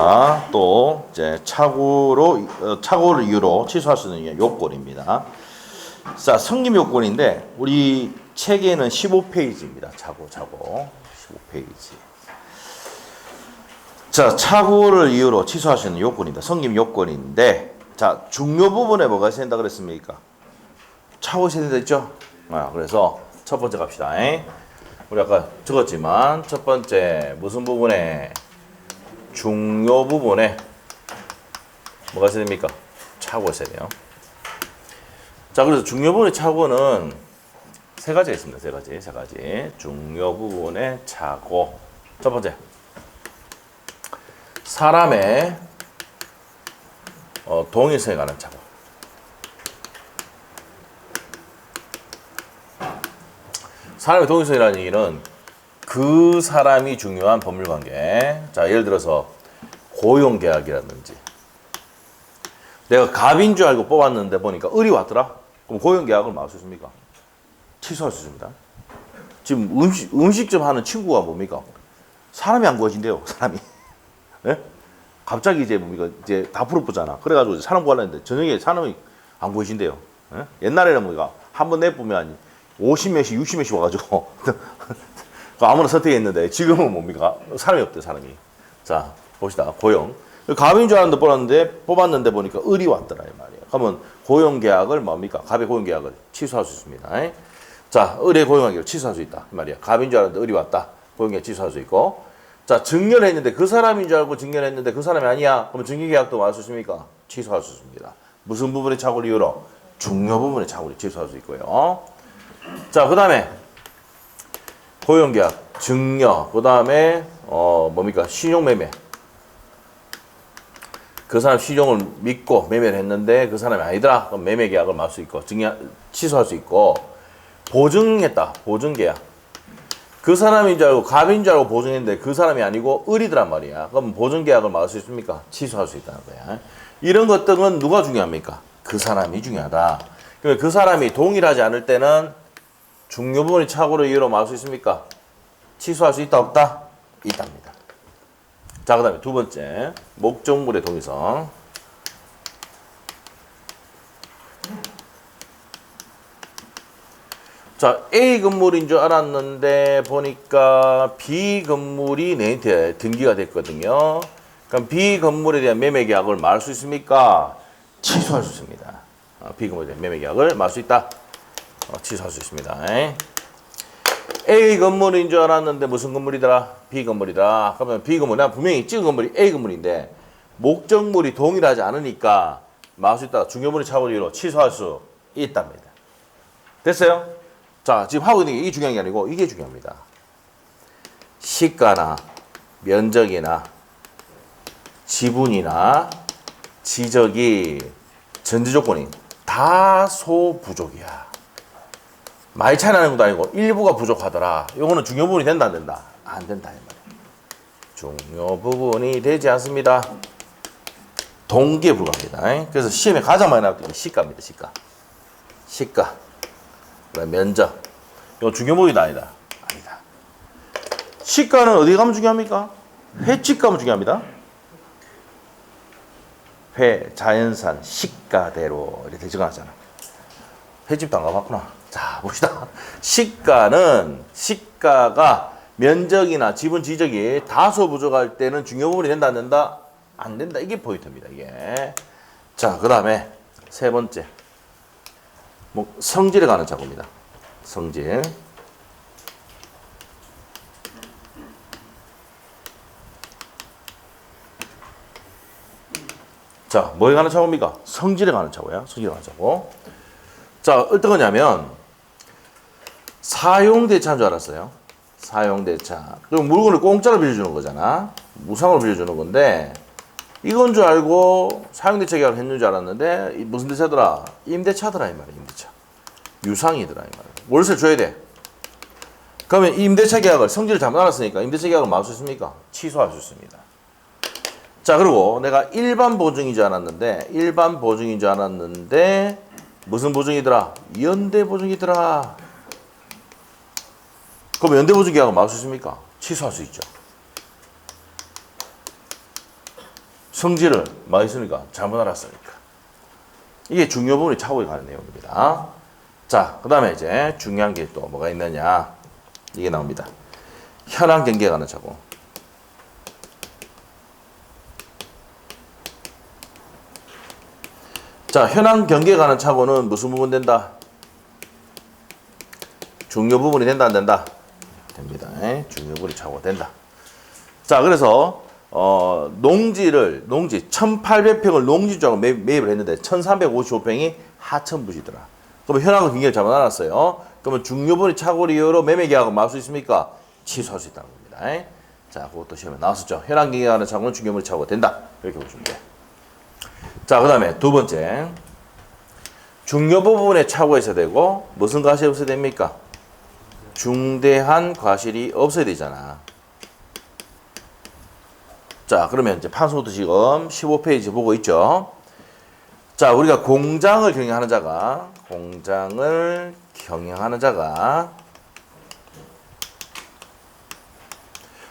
우리가 또 이제 착오를 이유로 취소할 수 있는 요건입니다. 자, 성립 요건인데 우리 책에는 15페이지입니다. 착오 15페이지. 자, 착오를 이유로 취소할 수 있는 요건입니다. 성립 요건인데, 자, 중요 부분에 뭐가 있어야 된다 그랬습니까? 착오 있어야 된다 했죠? 그래서 첫 번째 갑시다. 우리 아까 적었지만 첫 번째 무슨 부분에, 중요 부분에 뭐가 있어야 됩니까? 착오가 있어야 돼요. 자, 그래서 중요 부분의 착오는 세 가지가 있습니다. 세 가지. 중요 부분의 착오. 첫 번째, 사람의 동일성에 관한 착오. 사람의 동일성이라는 얘기는 그 사람이 중요한 법률관계. 자, 예를 들어서 고용계약이라든지, 내가 갑인 줄 알고 뽑았는데 보니까 을이 왔더라? 그럼 고용계약을 막을 수 있습니까? 취소할 수 있습니다. 지금 음식점 하는 친구가 뭡니까? 사람이 안 구해진대요, 사람이. 예? 갑자기 이제 뭡니까? 이제 다 풀어보잖아. 그래가지고 사람 구하려는데 저녁에 사람이 안 구해진대요. 예? 옛날에는 뭡니까? 한번 내보면 50명씩, 60명씩 와가지고 아무나 선택했는데 지금은 뭡니까? 사람이 없대, 사람이. 자, 봅시다. 고용. 갑인 줄 알았는데 뽑았는데 보니까 을이 왔더라, 이 말이에요. 그러면 고용계약을 뭡니까? 갑의 고용계약을 취소할 수 있습니다. 자, 을의 고용계약을 취소할 수 있다, 이 말이야. 갑인 줄 알았는데 을이 왔다. 고용계약 취소할 수 있고. 자, 증여를 했는데 그 사람인 줄 알고 증여를 했는데 그 사람이 아니야. 그러면 증여계약도 할 수 있습니까? 취소할 수 있습니다. 무슨 부분의 착오를 이유로? 중요 부분의 착오를 취소할 수 있고요. 자, 그 다음에 고용계약, 증여, 그 다음에 뭡니까? 신용매매. 그 사람 신용을 믿고 매매를 했는데 그 사람이 아니더라. 그럼 매매계약을 말 수 있고 취소할 수 있고. 보증했다. 보증계약. 그 사람인 줄 알고 갑인 줄 알고 보증했는데 그 사람이 아니고 을이더란 말이야. 그럼 보증계약을 막을 수 있습니까? 취소할 수 있다는 거야. 이런 것들은 누가 중요합니까? 그 사람이 중요하다. 그 사람이 동일하지 않을 때는 중요 부분의 착오를 이유로 막을 수 있습니까? 취소할 수 있다, 없다? 있답니다. 자, 그 다음에 두 번째, 목적물의 동일성. 자, A 건물인 줄 알았는데 보니까 B 건물이 내한테 등기가 됐거든요. 그럼 B 건물에 대한 매매 계약을 말 수 있습니까? 취소할 수 있습니다. B 건물에 대한 매매 계약을 말 수 있다. 취소할 수 있습니다. A 건물인 줄 알았는데 무슨 건물이더라? B 건물이다. 그러면 B 건물, 난 분명히 찍은 건물이 A 건물인데 목적물이 동일하지 않으니까 말 수 있다. 중요물의 착오를 이유로 취소할 수 있답니다. 됐어요? 자, 지금 하고 있는 게 이게 중요한 게 아니고 이게 중요합니다. 시가나 면적이나 지분이나 지적이 전제 조건이 다소 부족이야. 많이 차이 나는 것도 아니고 일부가 부족하더라. 이거는 중요 부분이 된다, 안 된다? 안 된다, 이 말이에요. 중요 부분이 되지 않습니다. 동기에 불과합니다. 그래서 시험에 가장 많이 나올 때 시가입니다, 시가. 시가. 면적. 이거 중요 부분이 아니다. 아니다. 시가는 어디 가면 중요합니까? 횟집 가면 중요합니다. 회, 자연산, 시가대로 이렇게 적어놨잖아. 횟집도 안 가봤구나. 자, 봅시다. 시가가 면적이나 지분 지적이 다소 부족할 때는 중요 부분이 된다, 안 된다? 안 된다. 이게 포인트입니다, 이게. 자, 그 다음에 세 번째. 성질에 관한 착오입니다. 성질. 자, 뭐에 관한 착오입니까? 성질에 관한 착오야. 성질에 관한 착오. 자, 어떤 거냐면 사용대차인 줄 알았어요. 사용대차. 그럼 물건을 공짜로 빌려주는 거잖아. 무상으로 빌려주는 건데 이건 줄 알고 사용대차 계약을 했는 줄 알았는데 무슨 대차더라? 임대차더라, 이 말이야. 임대차. 유상이더라, 이 말이야. 월세 줘야 돼. 그러면 임대차 계약을 성질을 잘못 알았으니까 임대차 계약을 막을 수 있습니까? 취소할 수 있습니다. 자, 그리고 내가 일반 보증인 줄 알았는데 무슨 보증이더라? 연대 보증이더라. 그럼 연대 보증 계약을 막을 수 있습니까? 취소할 수 있죠. 성질을 많이 쓰니까 잘못 알았으니까. 이게 중요 부분이 착오에 가는 내용입니다. 자, 그 다음에 이제 중요한 게 또 뭐가 있느냐. 이게 나옵니다. 현황 경계에 가는 착오. 자, 현황 경계에 가는 착오는 무슨 부분 된다? 중요 부분이 된다, 안 된다? 됩니다. 중요 부분이 착오가 된다. 자, 그래서 농지 1800평을 농지주하고 매입을 했는데 1355평이 하천부지더라. 그러면 현황 경계를 잘못 알았어요. 그러면 중요 부분이 착오를 이유로 매매 계약을 막을 수 있습니까? 취소할 수 있다는 겁니다. 자, 그것도 시험에 나왔었죠. 현황 경계에 가는 착오는 중요 부분이 착오가 된다. 이렇게 보시면 돼요. 자, 그 다음에 두 번째. 중요 부분에 착오가 있어야 되고 무슨 과실이 없어야 됩니까? 중대한 과실이 없어야 되잖아. 자, 그러면 이제 판소부터 지금 15페이지 보고 있죠. 자, 우리가 공장을 경영하는 자가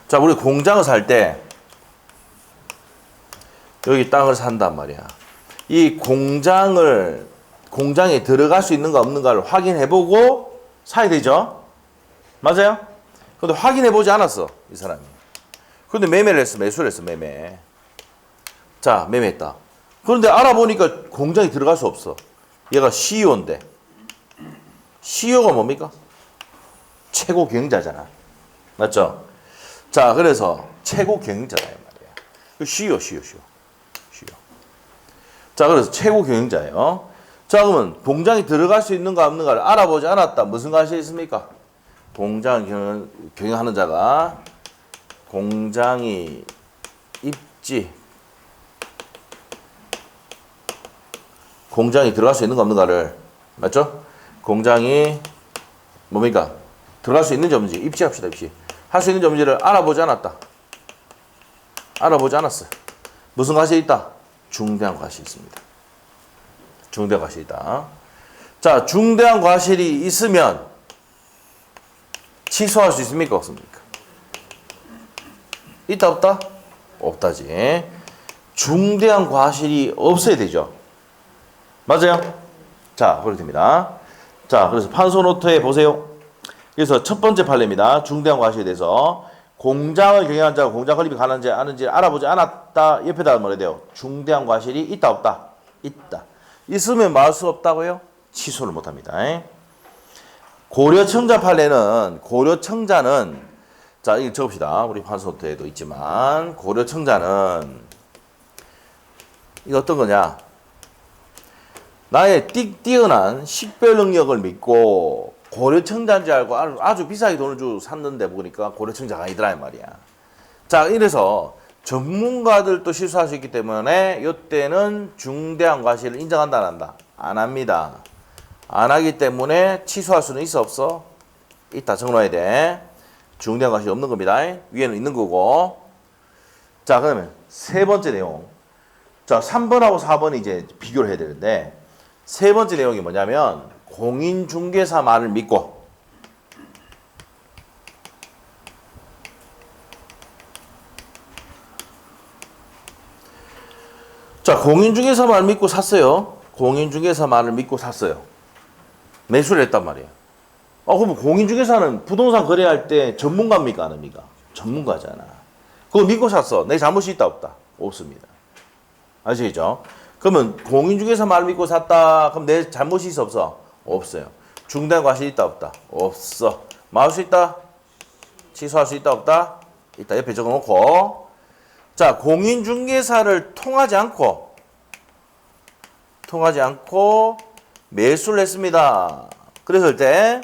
자, 우리 공장을 살 때 여기 땅을 산단 말이야. 이 공장에 들어갈 수 있는가 없는가를 확인해보고 사야 되죠. 맞아요? 근데 확인해보지 않았어, 이 사람이. 근데 매매를 했어, 매수를 했어, 매매. 자, 매매했다. 그런데 알아보니까 공장에 들어갈 수 없어. 얘가 CEO인데. CEO가 뭡니까? 최고 경영자잖아. 맞죠? 자, 그래서 최고 경영자다, 이 말이야. CEO. 자, 그래서 최고 경영자예요. 자, 그러면 공장에 들어갈 수 있는가 없는가를 알아보지 않았다. 무슨 과실이 있습니까? 공장 경영하는 자가 공장이 공장이 들어갈 수 있는가 없는가를, 맞죠? 공장이 뭡니까? 들어갈 수 있는지 없는지, 입지합시다, 입지. 할 수 있는지 없는지를 알아보지 않았다. 알아보지 않았어. 무슨 과실이 있다? 중대한 과실이 있습니다. 중대한 과실이 있다. 자, 중대한 과실이 있으면 취소할 수 있습니까? 없습니까? 있다, 없다? 없다지. 중대한 과실이 없어야 되죠. 맞아요? 자, 그렇게 됩니다. 자, 그래서 판소 노트에 보세요. 그래서 첫 번째 판례입니다. 중대한 과실에 대해서 공장을 경영한 자가 공장 건립이 가능한지 아는지 알아보지 않았다. 옆에다 뭐라 돼요? 중대한 과실이 있다, 없다? 있다. 있으면 막을 수 없다고요? 취소를 못합니다. 고려청자 판례는 자, 이거 적읍시다. 우리 판소 노트에도 있지만 고려청자는 이거 어떤 거냐? 나의 뛰어난 식별 능력을 믿고 고려청자인지 알고 아주 비싸게 돈을 주고 샀는데 보니까 고려청자가 아니더라 이 말이야. 자, 이래서 전문가들도 실수할 수 있기 때문에 이때는 중대한 과실을 인정한다 안 한다? 안 합니다. 안 하기 때문에 취소할 수는 있어 없어? 있다. 적어놔야 돼. 중대한 과실이 없는 겁니다. 위에는 있는 거고. 자, 그러면 세 번째 내용. 자, 3번하고 4번이 이제 비교를 해야 되는데 세 번째 내용이 뭐냐면 공인중개사 말을 믿고 자, 공인중개사 말 믿고 샀어요. 공인중개사 말을 믿고 샀어요. 매수를 했단 말이에요. 그럼 공인중개사는 부동산 거래할 때 전문가입니까? 아닙니까? 전문가잖아. 그거 믿고 샀어. 내 잘못이 있다 없다? 없습니다. 아시겠죠? 그러면 공인중개사 말 믿고 샀다. 그럼 내 잘못이 있어 없어? 없어요. 중대한 과실이 있다 없다? 없어. 막을 수 있다? 취소할 수 있다 없다? 있다. 옆에 적어놓고 자, 공인중개사를 통하지 않고 매수를 했습니다. 그랬을 때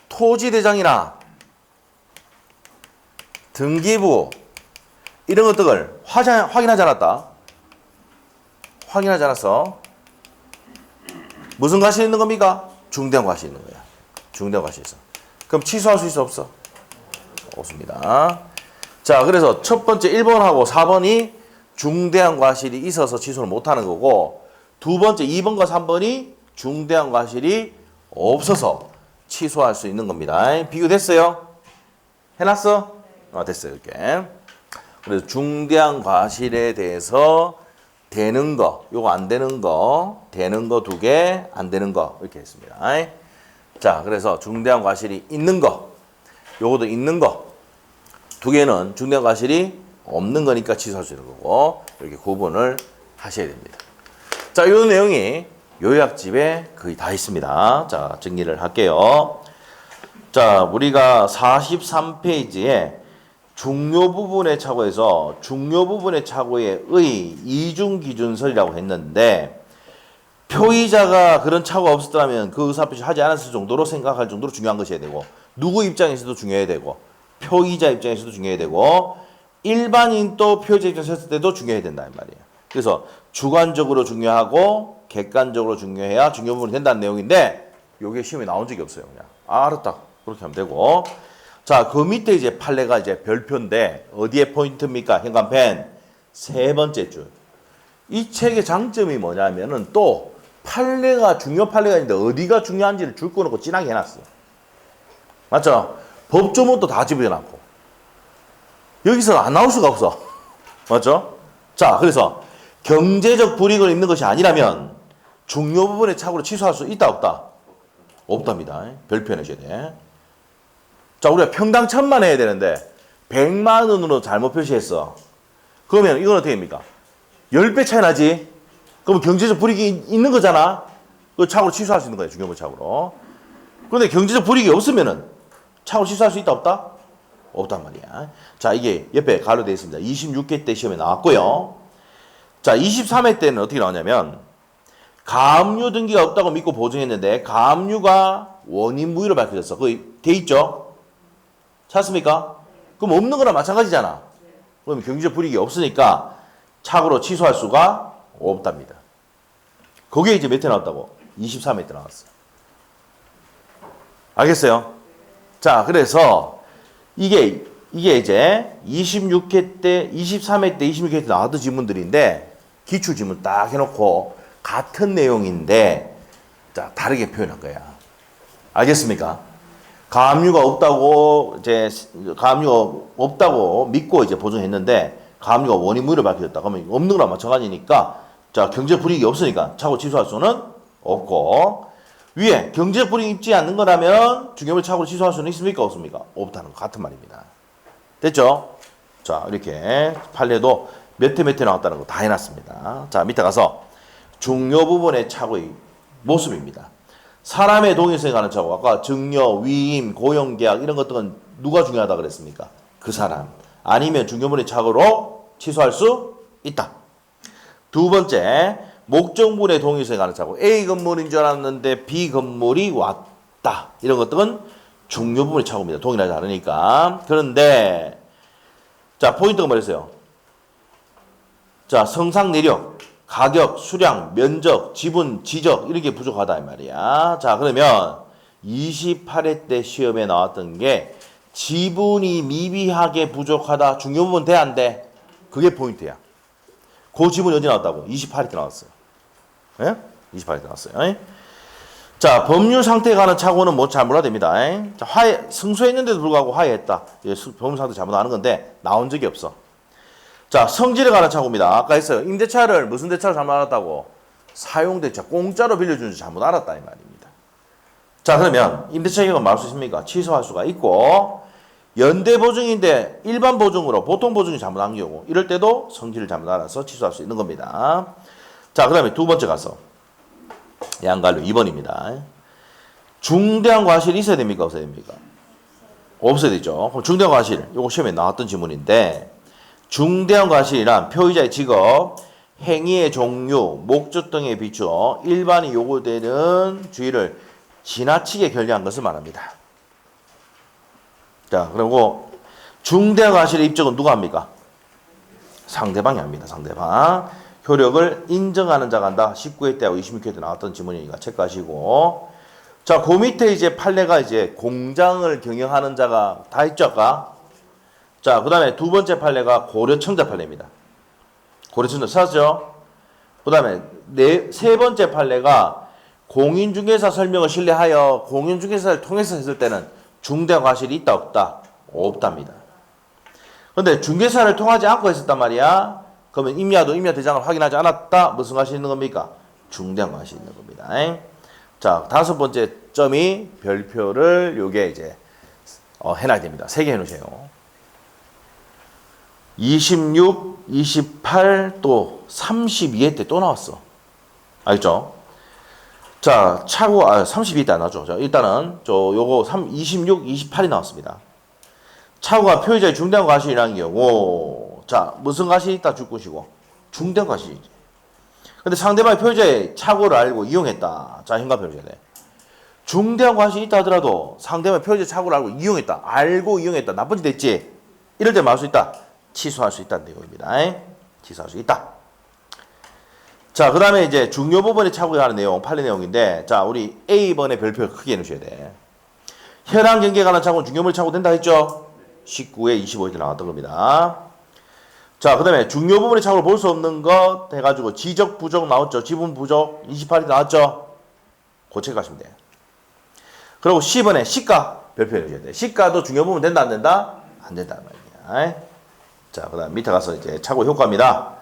토지대장이나 등기부 이런 것들을 확인하지 않았다. 확인하지 않았어. 무슨 과실이 있는 겁니까? 중대한 과실이 있는 거야. 중대한 과실이 있어. 그럼 취소할 수 있어 없어? 없습니다. 자, 그래서 첫 번째 1번하고 4번이 중대한 과실이 있어서 취소를 못하는 거고 두 번째 2번과 3번이 중대한 과실이 없어서 취소할 수 있는 겁니다. 비교됐어요? 해놨어? 됐어요. 이렇게. 그래서 중대한 과실에 대해서 되는 거, 요거 안 되는 거, 되는 거 두 개, 안 되는 거 이렇게 했습니다. 자, 그래서 중대한 과실이 있는 거, 요것도 있는 거, 두 개는 중대한 과실이 없는 거니까 취소할 수 있는 거고 이렇게 구분을 하셔야 됩니다. 자, 이 내용이 요약집에 거의 다 있습니다. 자, 정리를 할게요. 자, 우리가 43페이지에 중요 부분의 착오에서 중요 부분의 착오의 이중기준설이라고 했는데 표의자가 그런 착오가 없었다면 그 의사표시 하지 않았을 정도로 생각할 정도로 중요한 것이어야 되고 누구 입장에서도 중요해야 되고 표의자 입장에서도 중요해야 되고 일반인 또 표의자 입장에서 했을 때도 중요해야 된다 이 말이에요. 그래서 주관적으로 중요하고 객관적으로 중요해야 중요 부분이 된다는 내용인데 요게 시험에 나온 적이 없어요. 그냥 알았다 그렇게 하면 되고 자, 그 밑에 이제 판례가 이제 별표인데 어디에 포인트입니까? 현관펜 세 번째 줄. 이 책의 장점이 뭐냐면은 또 판례가 중요 판례가 있는데 어디가 중요한지를 줄 꺼놓고 진하게 해놨어요. 맞죠? 법조문도 다 집어넣고 여기서 안 나올 수가 없어. 맞죠? 자, 그래서 경제적 불이익을 입는 것이 아니라면 중요 부분의 착오를 취소할 수 있다 없다? 없답니다. 별표 내셔야 돼. 자, 우리가 평당 1000만 해야 되는데 100만 원으로 잘못 표시했어. 그러면 이건 어떻게 됩니까? 10배 차이 나지? 그럼 경제적 불이익이 있는 거잖아? 그 착오를 취소할 수 있는 거예요. 중요부 착오로. 그런데 경제적 불이익이 없으면은 착오를 취소할 수 있다 없다? 없단 말이야. 자, 이게 옆에 가로 되어 있습니다. 26회 때 시험에 나왔고요. 자, 23회 때는 어떻게 나오냐면 가압류 등기가 없다고 믿고 보증했는데 가압류가 원인 무효로 밝혀졌어. 그거 돼 있죠? 찾습니까? 그럼 없는 거랑 마찬가지잖아. 그럼 경제적 불이익이 없으니까 착오로 취소할 수가 없답니다. 거기에 이제 몇 회 나왔다고? 23회 때 나왔어요. 알겠어요? 자, 그래서 이게 이제 26회 때, 23회 때, 26회 때 나왔던 지문들인데 기출 지문 딱 해놓고 같은 내용인데 자, 다르게 표현한 거야. 알겠습니까? 가압류가 없다고 믿고 이제 보증했는데 가압류가 원인 무효로 밝혀졌다. 그러면 없는 거랑 마찬가지니까 자, 경제 불이익이 없으니까 착오 취소할 수는 없고 위에 경제 불이익 있지 않는 거라면 중요물 착오를 취소할 수는 있습니까? 없습니까? 없다는 거 같은 말입니다. 됐죠? 자, 이렇게 판례도 몇 회 나왔다는 거 다 해놨습니다. 자, 밑에 가서 중요 부분의 착오의 모습입니다. 사람의 동의성에 관한 착오, 아까 증여, 위임, 고용계약 이런 것들은 누가 중요하다 그랬습니까? 그 사람. 아니면 중요물의 착오로 취소할 수 있다. 두 번째, 목적물의 동의성에 관한 착오. A 건물인 줄 알았는데 B 건물이 왔다. 이런 것들은 중요 부분의 착오입니다. 동의하지 않으니까. 그런데 자, 포인트가 뭐였어요? 자, 성상 내력. 가격, 수량, 면적, 지분, 지적 이렇게 부족하다 이 말이야. 자, 그러면 28회 때 시험에 나왔던 게 지분이 미비하게 부족하다. 중요 부분 돼 안 돼? 그게 포인트야. 그 지분이 어디 나왔다고? 28회 때 나왔어요. 예? 28회 때 나왔어요. 자, 법률 상태에 관한 착오는 뭐 잘 몰라야 됩니다. 자, 승소했는데도 불구하고 화해했다. 법률 상태 잘못 아는 건데 나온 적이 없어. 자, 성질에 관한 착오입니다. 아까 했어요. 임대차를 무슨 대차로 잘못 알았다고? 사용대차, 공짜로 빌려주는 줄 잘못 알았다 이 말입니다. 자, 그러면 임대차 계약은 말할 수 있습니까? 취소할 수가 있고 연대보증인데 일반 보증으로 보통 보증이 잘못한 경우 이럴 때도 성질을 잘못 알아서 취소할 수 있는 겁니다. 자, 그 다음에 두 번째 가서 양갈류 2번입니다. 중대한 과실이 있어야 됩니까? 없어야 됩니까? 없어야 되죠. 그럼 중대한 과실, 이거 시험에 나왔던 지문인데 중대한 과실이란 표의자의 직업, 행위의 종류, 목적 등에 비추어 일반이 요구되는 주의를 지나치게 결정한 것을 말합니다. 자, 그리고 중대한 과실의 입증은 누가 합니까? 상대방이 합니다. 상대방. 효력을 인정하는 자가 한다. 19회 때하고 26회 때 나왔던 지문이니까 체크하시고. 자, 그 밑에 이제 판례가 이제 공장을 경영하는 자가 다 있죠, 아까? 자, 그 다음에 두 번째 판례가 고려청자 판례입니다. 고려청자 찾았죠? 그 다음에 세 번째 판례가 공인중개사 설명을 신뢰하여 공인중개사를 통해서 했을 때는 중대한 과실이 있다 없다? 없답니다. 근데 중개사를 통하지 않고 했었단 말이야. 그러면 임야도 임야 대장을 확인하지 않았다. 무슨 과실이 있는 겁니까? 중대한 과실이 있는 겁니다. 자, 다섯 번째 점이 별표를 요게 이제 해놔야 됩니다. 세 개 해놓으세요. 26, 28, 또 32회 때 또 나왔어. 알겠죠? 자, 차고 32회 때 안 나왔죠. 자, 일단은 요거 26, 28이 나왔습니다. 차고가 표의자의 중대한 과실이라는 경우, 자, 무슨 과실이 있다 줄 것이고, 중대한 과실이지. 근데 상대방이 표의자의 차고를 알고 이용했다. 자, 현관 표의자네. 중대한 과실이 있다 하더라도 상대방이 표의자의 차고를 알고 이용했다. 알고 이용했다. 나쁜 짓 했지. 이럴 때 뭐 할 수 있다? 취소할 수 있다는 내용입니다. 취소할 수 있다. 자, 그 다음에 이제 중요 부분에 차고가 하는 내용, 판례 내용인데, 자, 우리 A번의 별표 크게 해놓으셔야 돼. 현황 경계에 관한 차고는 중요물 차고 된다 했죠? 19에 25에 나왔던 겁니다. 자, 그 다음에 중요 부분의 차고를 볼 수 없는 것 해가지고 지적 부족 나왔죠? 지분 부족 28이 나왔죠? 고체 가시면 돼요. 그리고 10번에 시가 별표 해주셔야 돼요. 시가도 중요 부분 된다 안 된다? 안 된다는 말이야. 자, 그 다음 밑에 가서 이제 차고 효과입니다.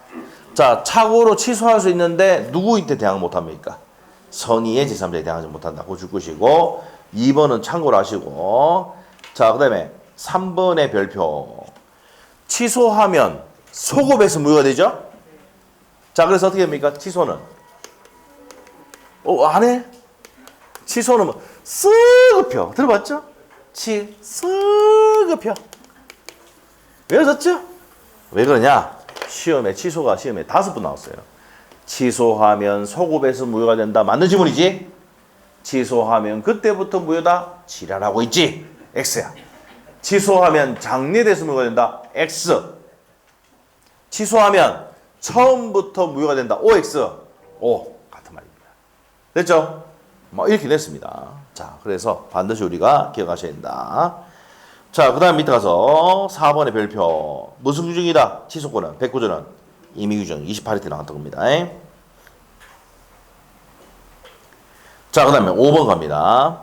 자, 차고로 취소할 수 있는데 누구한테 대항 못합니까? 선의의 제3자에 대항하지 못한다고 줄 것이고, 2번은 참고로 하시고, 자, 그 다음에 3번의 별표. 취소하면 소급에서 무효가 되죠? 자, 그래서 어떻게 됩니까? 취소는. 안 해? 취소는 뭐, 쓰급표. 들어봤죠? 쓰급표. 왜 그랬죠? 왜 그러냐? 취소가 시험에 5번 나왔어요. 취소하면 소급에서 무효가 된다. 맞는 지문이지? 취소하면 그때부터 무효다. 지랄하고 있지? X야. 취소하면 장래돼서 무효가 된다. X. 취소하면 처음부터 무효가 된다. OX. O. 같은 말입니다. 됐죠? 뭐 이렇게 됐습니다. 자, 그래서 반드시 우리가 기억하셔야 된다. 자, 그 다음 밑에 가서 4번의 별표. 무슨 규정이다? 취소권은, 백구조는 임의규정 28회 때 나왔던 겁니다. 자, 그 다음에 5번 갑니다.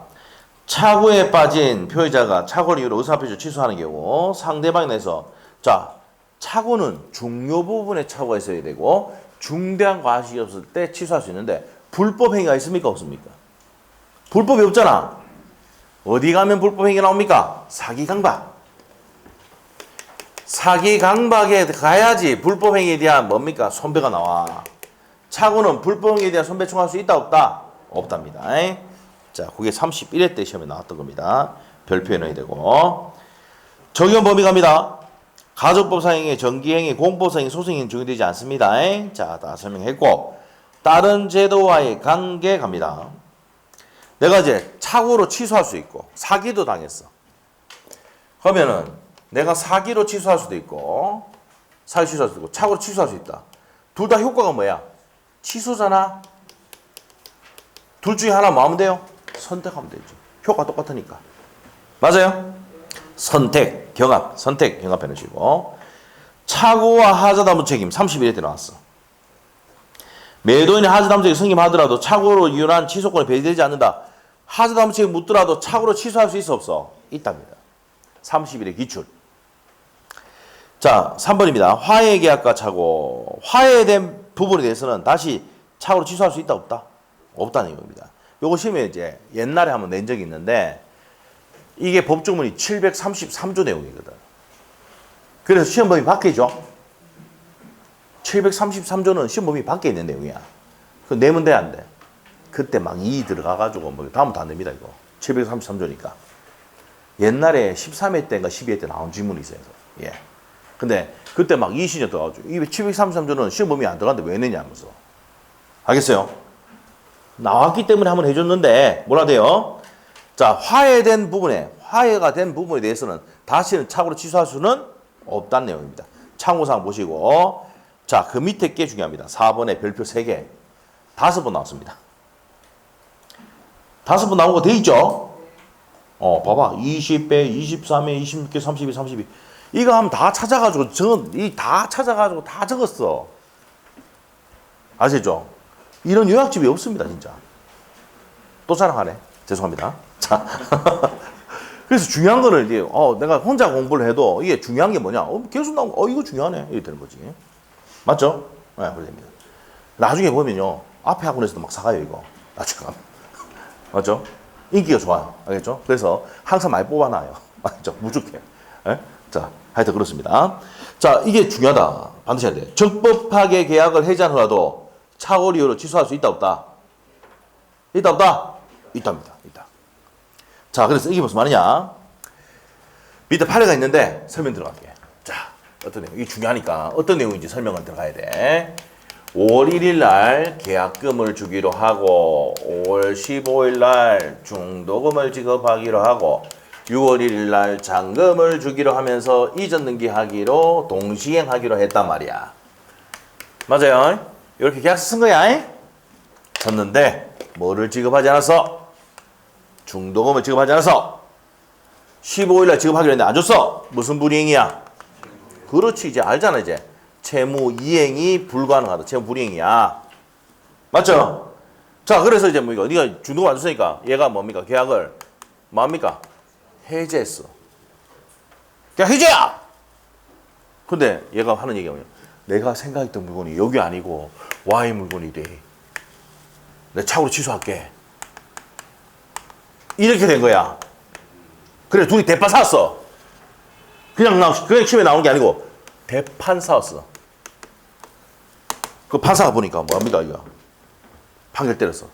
차고에 빠진 표의자가 차고를 이유로 의사표시를 취소하는 경우 상대방에 대해서, 자, 차고는 중요 부분에 차고가 있어야 되고 중대한 과실이 없을 때 취소할 수 있는데 불법 행위가 있습니까? 없습니까? 불법이 없잖아. 어디 가면 불법 행위가 나옵니까? 사기 강박. 사기 강박에 가야지 불법 행위에 대한 뭡니까? 손배가 나와. 차고는 불법 행위에 대한 손배 청구할 수 있다 없다? 없답니다. 자, 그게 31회 때 시험에 나왔던 겁니다. 별표에 넣어야 되고. 적용 범위 갑니다. 가족법상행위, 정기행위, 공법상행위, 소송행위 적용되지 않습니다. 자, 다 설명했고. 다른 제도와의 관계 갑니다. 내가 이제 차고로 취소할 수 있고 사기도 당했어. 그러면은 내가 사기로 취소할 수도 있고 사기 취소할 수도 있고 차고로 취소할 수 있다. 둘 다 효과가 뭐야? 취소잖아. 둘 중에 하나 뭐 하면 돼요? 선택하면 되죠. 효과 똑같으니까. 맞아요? 선택, 경합, 선택, 경합해 놓으시고. 차고와 하자담보 책임 31회 때 나왔어. 매도인이 하자담보 책임 승인하더라도 차고로 이혼한 취소권이 배제되지 않는다. 하자담보 책임 묻더라도 차고로 취소할 수 있어 없어? 있답니다. 30일의 기출. 자, 3번입니다. 화해계약과 차고. 화해된 부분에 대해서는 다시 차고로 취소할 수 있다 없다? 없다는 겁니다. 요거 시험에 이제 옛날에 한번 낸 적이 있는데 이게 법조문이 733조 내용이거든. 그래서 시험 범위 밖이죠. 733조는 시험 범위 밖에 있는 내용이야. 그 내면 돼, 안 돼? 그때 막 이 들어가가지고 뭐 다음부터 안 됩니다, 이거. 733조니까. 옛날에 13회 때인가 12회 때 나온 질문이 있어요. 예. 근데 그때 막 이 시즌 들어가지고 이 733조는 시험 범위 안 들어가는데 왜 내냐 하면서. 알겠어요? 나왔기 때문에 한번 해줬는데 뭐라 돼요? 자, 화해된 부분에 화해가 된 부분에 대해서는 다시는 차고로 취소할 수는 없다는 내용입니다. 참고사항 보시고. 자, 그 밑에 게 중요합니다. 4번에 별표 3개. 5번 나왔습니다. 5번 나온 거 돼 있죠? 봐봐. 20배, 23회, 26개, 32, 32. 이거 하면 다 찾아가지고, 다 찾아가지고 다 적었어. 아시죠? 이런 요약집이 없습니다, 진짜. 또 자랑하네. 죄송합니다. 자. 그래서 중요한 거를 이제 내가 혼자 공부를 해도 이게 중요한 게 뭐냐? 계속 나오면 이거 중요하네. 이렇게 되는 거지. 맞죠? 네, 그렇게 됩니다. 나중에 보면요. 앞에 학원에서도 막 사가요, 이거. 나중에 가면. 맞죠? 인기가 좋아요. 알겠죠? 그래서 항상 많이 뽑아놔요. 맞죠? 무조건. 네? 자, 하여튼 그렇습니다. 자, 이게 중요하다. 반드시 해야 돼. 적법하게 계약을 해지한 후라도 착오를 이유로 취소할 수 있다, 없다? 있다, 없다? 있답니다. 있다. 자, 그래서 이게 무슨 말이냐? 밑에 판례가 있는데 설명 들어갈게. 자, 어떤 내용? 이게 중요하니까 어떤 내용인지 설명은 들어가야 돼. 5월 1일 날 계약금을 주기로 하고 5월 15일 날 중도금을 지급하기로 하고 6월 1일 날 잔금을 주기로 하면서 이전 등기하기로 동시행하기로 했단 말이야. 맞아요? 이렇게 계약서 쓴 거야. 졌는데 뭐를 지급하지 않았어? 중도금을 지급하지 않았어. 15일 날 지급하기로 했는데 안 줬어. 무슨 불이행이야? 그렇지. 이제 알잖아. 이제 채무 이행이 불가능하다. 채무 불이행이야. 맞죠? 자, 그래서 이제 뭐 이거 네가 중도금 안 줬으니까 얘가 뭡니까? 계약을 뭡니까? 해제했어. 계약 해제야. 근데 얘가 하는 얘기가 뭐냐? 내가 생각했던 물건이 여기 아니고 Y 물건이래. 내 착오로 취소할게. 이렇게 된 거야. 그래, 둘이 대판 사왔어. 그냥 처음에 나오는 게 아니고 대판 사왔어. 그 판사가 보니까 뭐합니까, 이거? 판결 때렸어.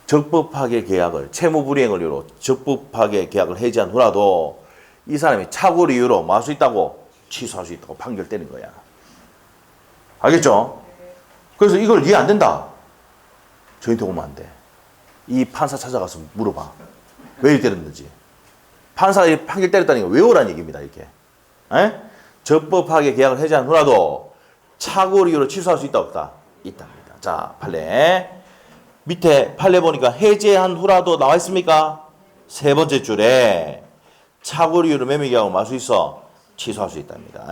적법하게 계약을, 채무 불이행을 이유로 적법하게 계약을 해지한 후라도 이 사람이 착오를 이유로 뭐 할 수 있다고? 취소할 수 있다고 판결 때린 거야. 알겠죠? 그래서 이걸 이해 안 된다. 저희한테 오면 안 돼. 이 판사 찾아가서 물어봐. 왜 이렇게 때렸는지. 판사가 판결 때렸다는 게 왜 오라는 얘기입니다. 이렇게. 에? 적법하게 계약을 해지한 후라도 착오를 이유로 취소할 수 있다, 없다? 있답니다. 자, 판례. 밑에 판례 보니까 해제한 후라도 나와 있습니까? 세 번째 줄에 착오를 이유로 매매 계약을 할 수 있어? 취소할 수 있답니다.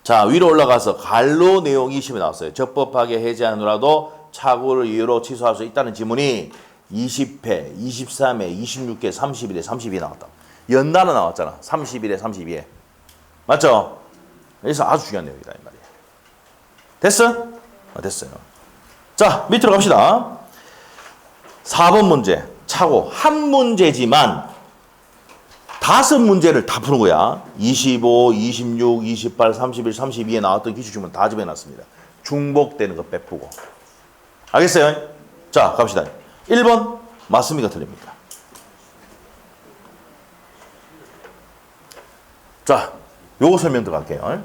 자, 위로 올라가서 갈로 내용이 20에 나왔어요. 적법하게 해제한 후라도 착오를 이유로 취소할 수 있다는 지문이 20회, 23회, 26회, 30일에 32에 나왔다. 연달아 나왔잖아. 30일에 32에. 맞죠? 그래서 아주 중요한 내용이다. 이 말이야. 됐어? 됐어요. 자, 밑으로 갑시다. 4번 문제. 착오. 한 문제지만 5문제를 다 푸는 거야. 25, 26, 28, 31, 32에 나왔던 기출주문 다 집어놨습니다. 중복되는 거 빼푸고. 알겠어요? 자, 갑시다. 1번 맞습니까? 틀립니까? 자, 요거 설명 들어갈게요.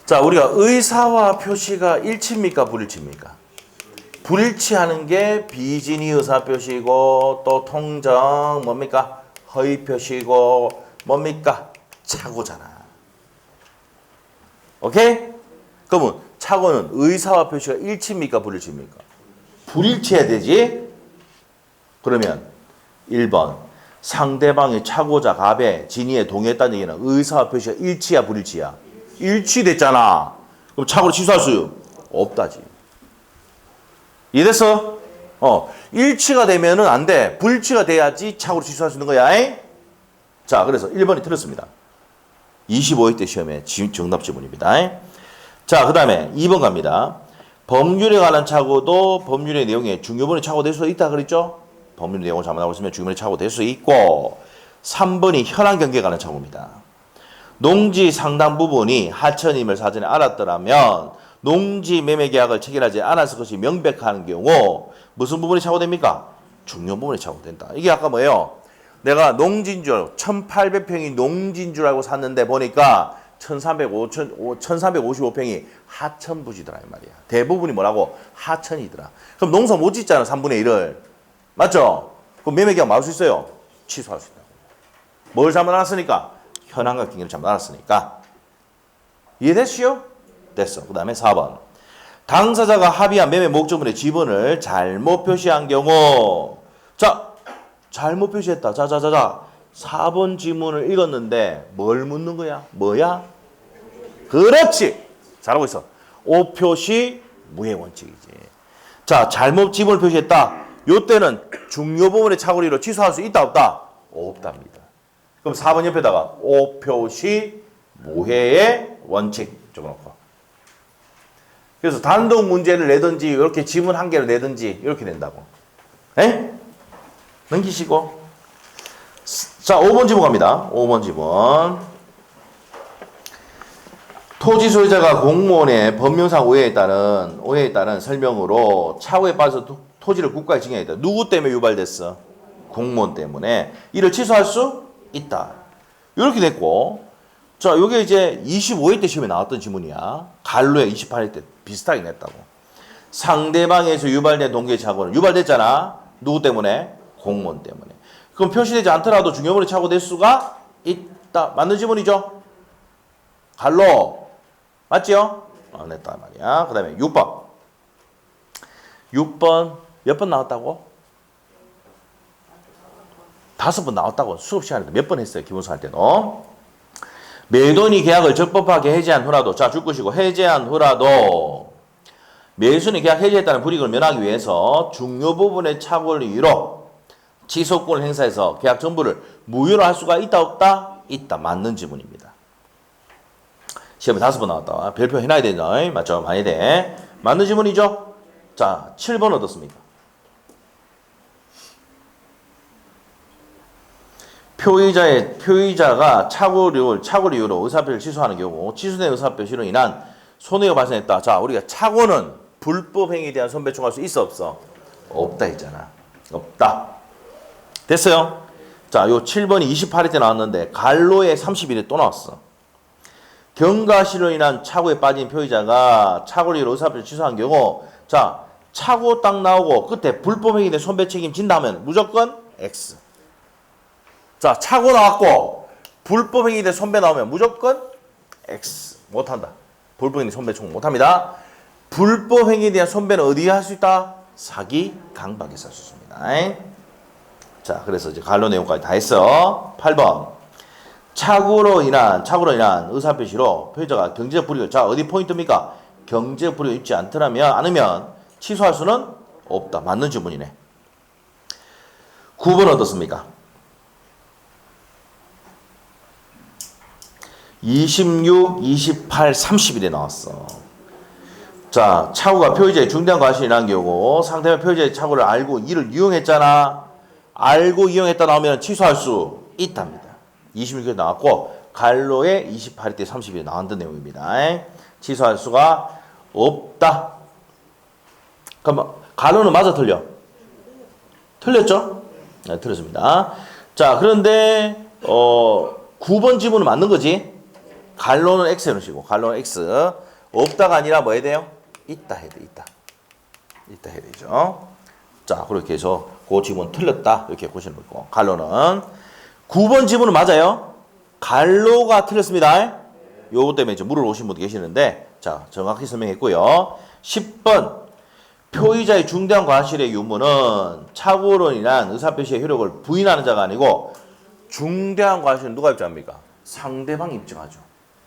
자, 우리가 의사와 표시가 일치입니까? 불일치입니까? 불일치하는 게 비진이 의사표시고 또 통정 뭡니까? 허위표시고 뭡니까? 착오잖아. 오케이? 그러면 착오는 의사와 표시가 일치입니까? 불일치입니까? 불일치해야 되지? 그러면 1번 상대방의 착오자 갑에 진위에 동의했다는 얘기는 의사와 표시가 일치야 불일치야? 일치됐잖아. 그럼 착오를 취소할 수 없다지. 이해됐어? 일치가 되면은 안 돼. 불일치가 돼야지 착오를 취소할 수 있는 거야. 자, 그래서 1번이 틀렸습니다. 25회 때 시험에 정답 지문입니다. 자, 그 다음에 2번 갑니다. 법률에 관한 착오도 법률의 내용에 중요본이 착오될 수 있다 그랬죠? 법률 내용을 잘못하고 있으면 중요본이 착오될 수 있고 3번이 현황 경계에 관한 착오입니다. 농지 상당 부분이 하천임을 사전에 알았더라면 농지 매매 계약을 체결하지 않았을 것이 명백한 경우 무슨 부분이 착오됩니까? 중요 부분이 착오된다. 이게 아까 뭐예요? 내가 농지인 줄 알고 1800평이 농지인 줄 알고 샀는데 보니까 1355평이 하천부지더라 이 말이야. 대부분이 뭐라고? 하천이더라. 그럼 농사 못 짓잖아 3분의 1을. 맞죠? 그럼 매매계약 뭐 할 수 있어요? 취소할 수 있다고. 뭘 잘못 알았으니까? 현황과 경계를 잘못 알았으니까. 이해됐시요? 됐어. 그 다음에 4번. 당사자가 합의한 매매 목적물의 지분을 잘못 표시한 경우. 자, 잘못 표시했다. 자. 4번 지문을 읽었는데 뭘 묻는 거야? 뭐야? 그렇지. 잘하고 있어. 오표시 무해 원칙이지. 자, 잘못 지분을 표시했다. 요때는 중요 부분의 착오를 이뤄 취소할 수 있다 없다? 없답니다. 그럼 4번 옆에다가 오표시 모해의 원칙 적어놓고. 그래서 단독 문제를 내든지 이렇게 지문 한 개를 내든지 이렇게 된다고. 에? 넘기시고. 자, 5번 지문 갑니다. 5번 지문. 토지 소유자가 공무원의 법령상 오해에 따른 설명으로 착오에 빠져서 토지를 국가에 증여했다. 누구 때문에 유발됐어? 공무원 때문에. 이를 취소할 수 있다. 이렇게 됐고. 자, 요게 이제 25회 때 시험에 나왔던 지문이야. 갈로에 28회 때 비슷하게 냈다고. 상대방에서 유발된 동기의 착오는 유발됐잖아. 누구 때문에? 공무원 때문에. 그럼 표시되지 않더라도 중요물에 착오될 수가 있다. 맞는 지문이죠? 갈로. 맞지요? 냈단 말이야. 그 다음에 6번. 6번 몇 번 나왔다고? 5번 나왔다고. 수업 시간에도 몇 번 했어요. 기본서 할 때도. 매도인이 계약을 적법하게 해제한 후라도, 자, 줄 것이고, 해제한 후라도, 매수인이 계약 해제했다는 불이익을 면하기 위해서 중요 부분의 착오를 이유로 취소권을 행사해서 계약 전부를 무효로 할 수가 있다, 없다? 있다. 맞는 지문입니다. 시험에 5번 나왔다. 별표 해놔야 되죠? 맞죠? 많이 돼. 맞는 지문이죠? 자, 7번 어떻습니까? 표의자가 착오를 이유로 의사표시를 취소하는 경우 취소된 의사표시로 인한 손해가 발생했다. 자, 우리가 착오는 불법 행위에 대한 손배총할 수 있어 없어? 없다 했잖아. 없다. 됐어요? 자, 요 7번이 28회 때 나왔는데 갈로에 31회 또 나왔어. 경과실로 인한 착오에 빠진 표의자가 착오를 이유로 의사표시를 취소한 경우, 자, 착오 딱 나오고 끝에 불법 행위에 대한 손배 책임진다 하면 무조건 X. 자, 착오 나왔고 불법 행위에 대한 손배 나오면 무조건 X. 못한다. 불법 행위 손배 총 못합니다. 불법 행위에 대한 손배는 어디에 할 수 있다? 사기, 강박에서 할 수 있습니다. 자, 그래서 이제 갈로 내용까지 다 했어. 8번. 착오로 인한 의사표시로 표의자가 경제적 불이익을, 자, 어디 포인트입니까? 경제적 불이익을 입지 않으면 취소할 수는 없다. 맞는 지문이네. 9번 어떻습니까? 26, 28, 30일에 나왔어. 자, 착오가 표의자의 중대한 과실이라는 경우 상대방 표의자의 착오를 알고 이를 이용했잖아. 알고 이용했다 나오면 취소할 수 있답니다. 26일에 나왔고 갈로에 28일 때 30일에 나왔던 내용입니다. 취소할 수가 없다. 그럼 갈로는 맞아 틀려? 틀렸죠? 네, 틀렸습니다. 자, 그런데 9번 지문은 맞는 거지? 갈로는 X 해놓으시고, 갈로는 X. 없다가 아니라 뭐 해야 돼요? 있다 해야 돼, 있다. 있다 해야 되죠. 자, 그렇게 해서 그 지문 틀렸다. 이렇게 보시는 거고. 갈로는. 9번 지문은 맞아요. 갈로가 틀렸습니다. 요거 때문에 이제 물어보신 분도 계시는데, 자, 정확히 설명했고요. 10번. 표의자의 중대한 과실의 유무는 착오로 인한 의사표시의 효력을 부인하는 자가 아니고, 중대한 과실은 누가 입증합니까? 상대방이 입증하죠.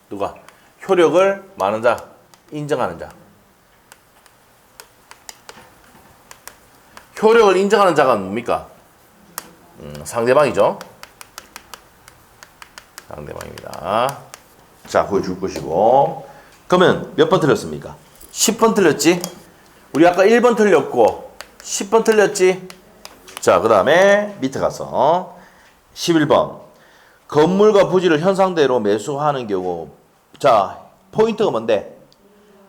누가? 효력을 많은 자, 인정하는 자. 효력을 인정하는 자가 뭡니까? 상대방이죠. 상대방입니다. 자, 그거 줄 것이고. 그러면 몇 번 틀렸습니까? 10번 틀렸지? 우리 아까 1번 틀렸고 10번 틀렸지? 자, 그 다음에 밑에 가서 11번. 건물과 부지를 현상대로 매수하는 경우, 자, 포인트가 뭔데?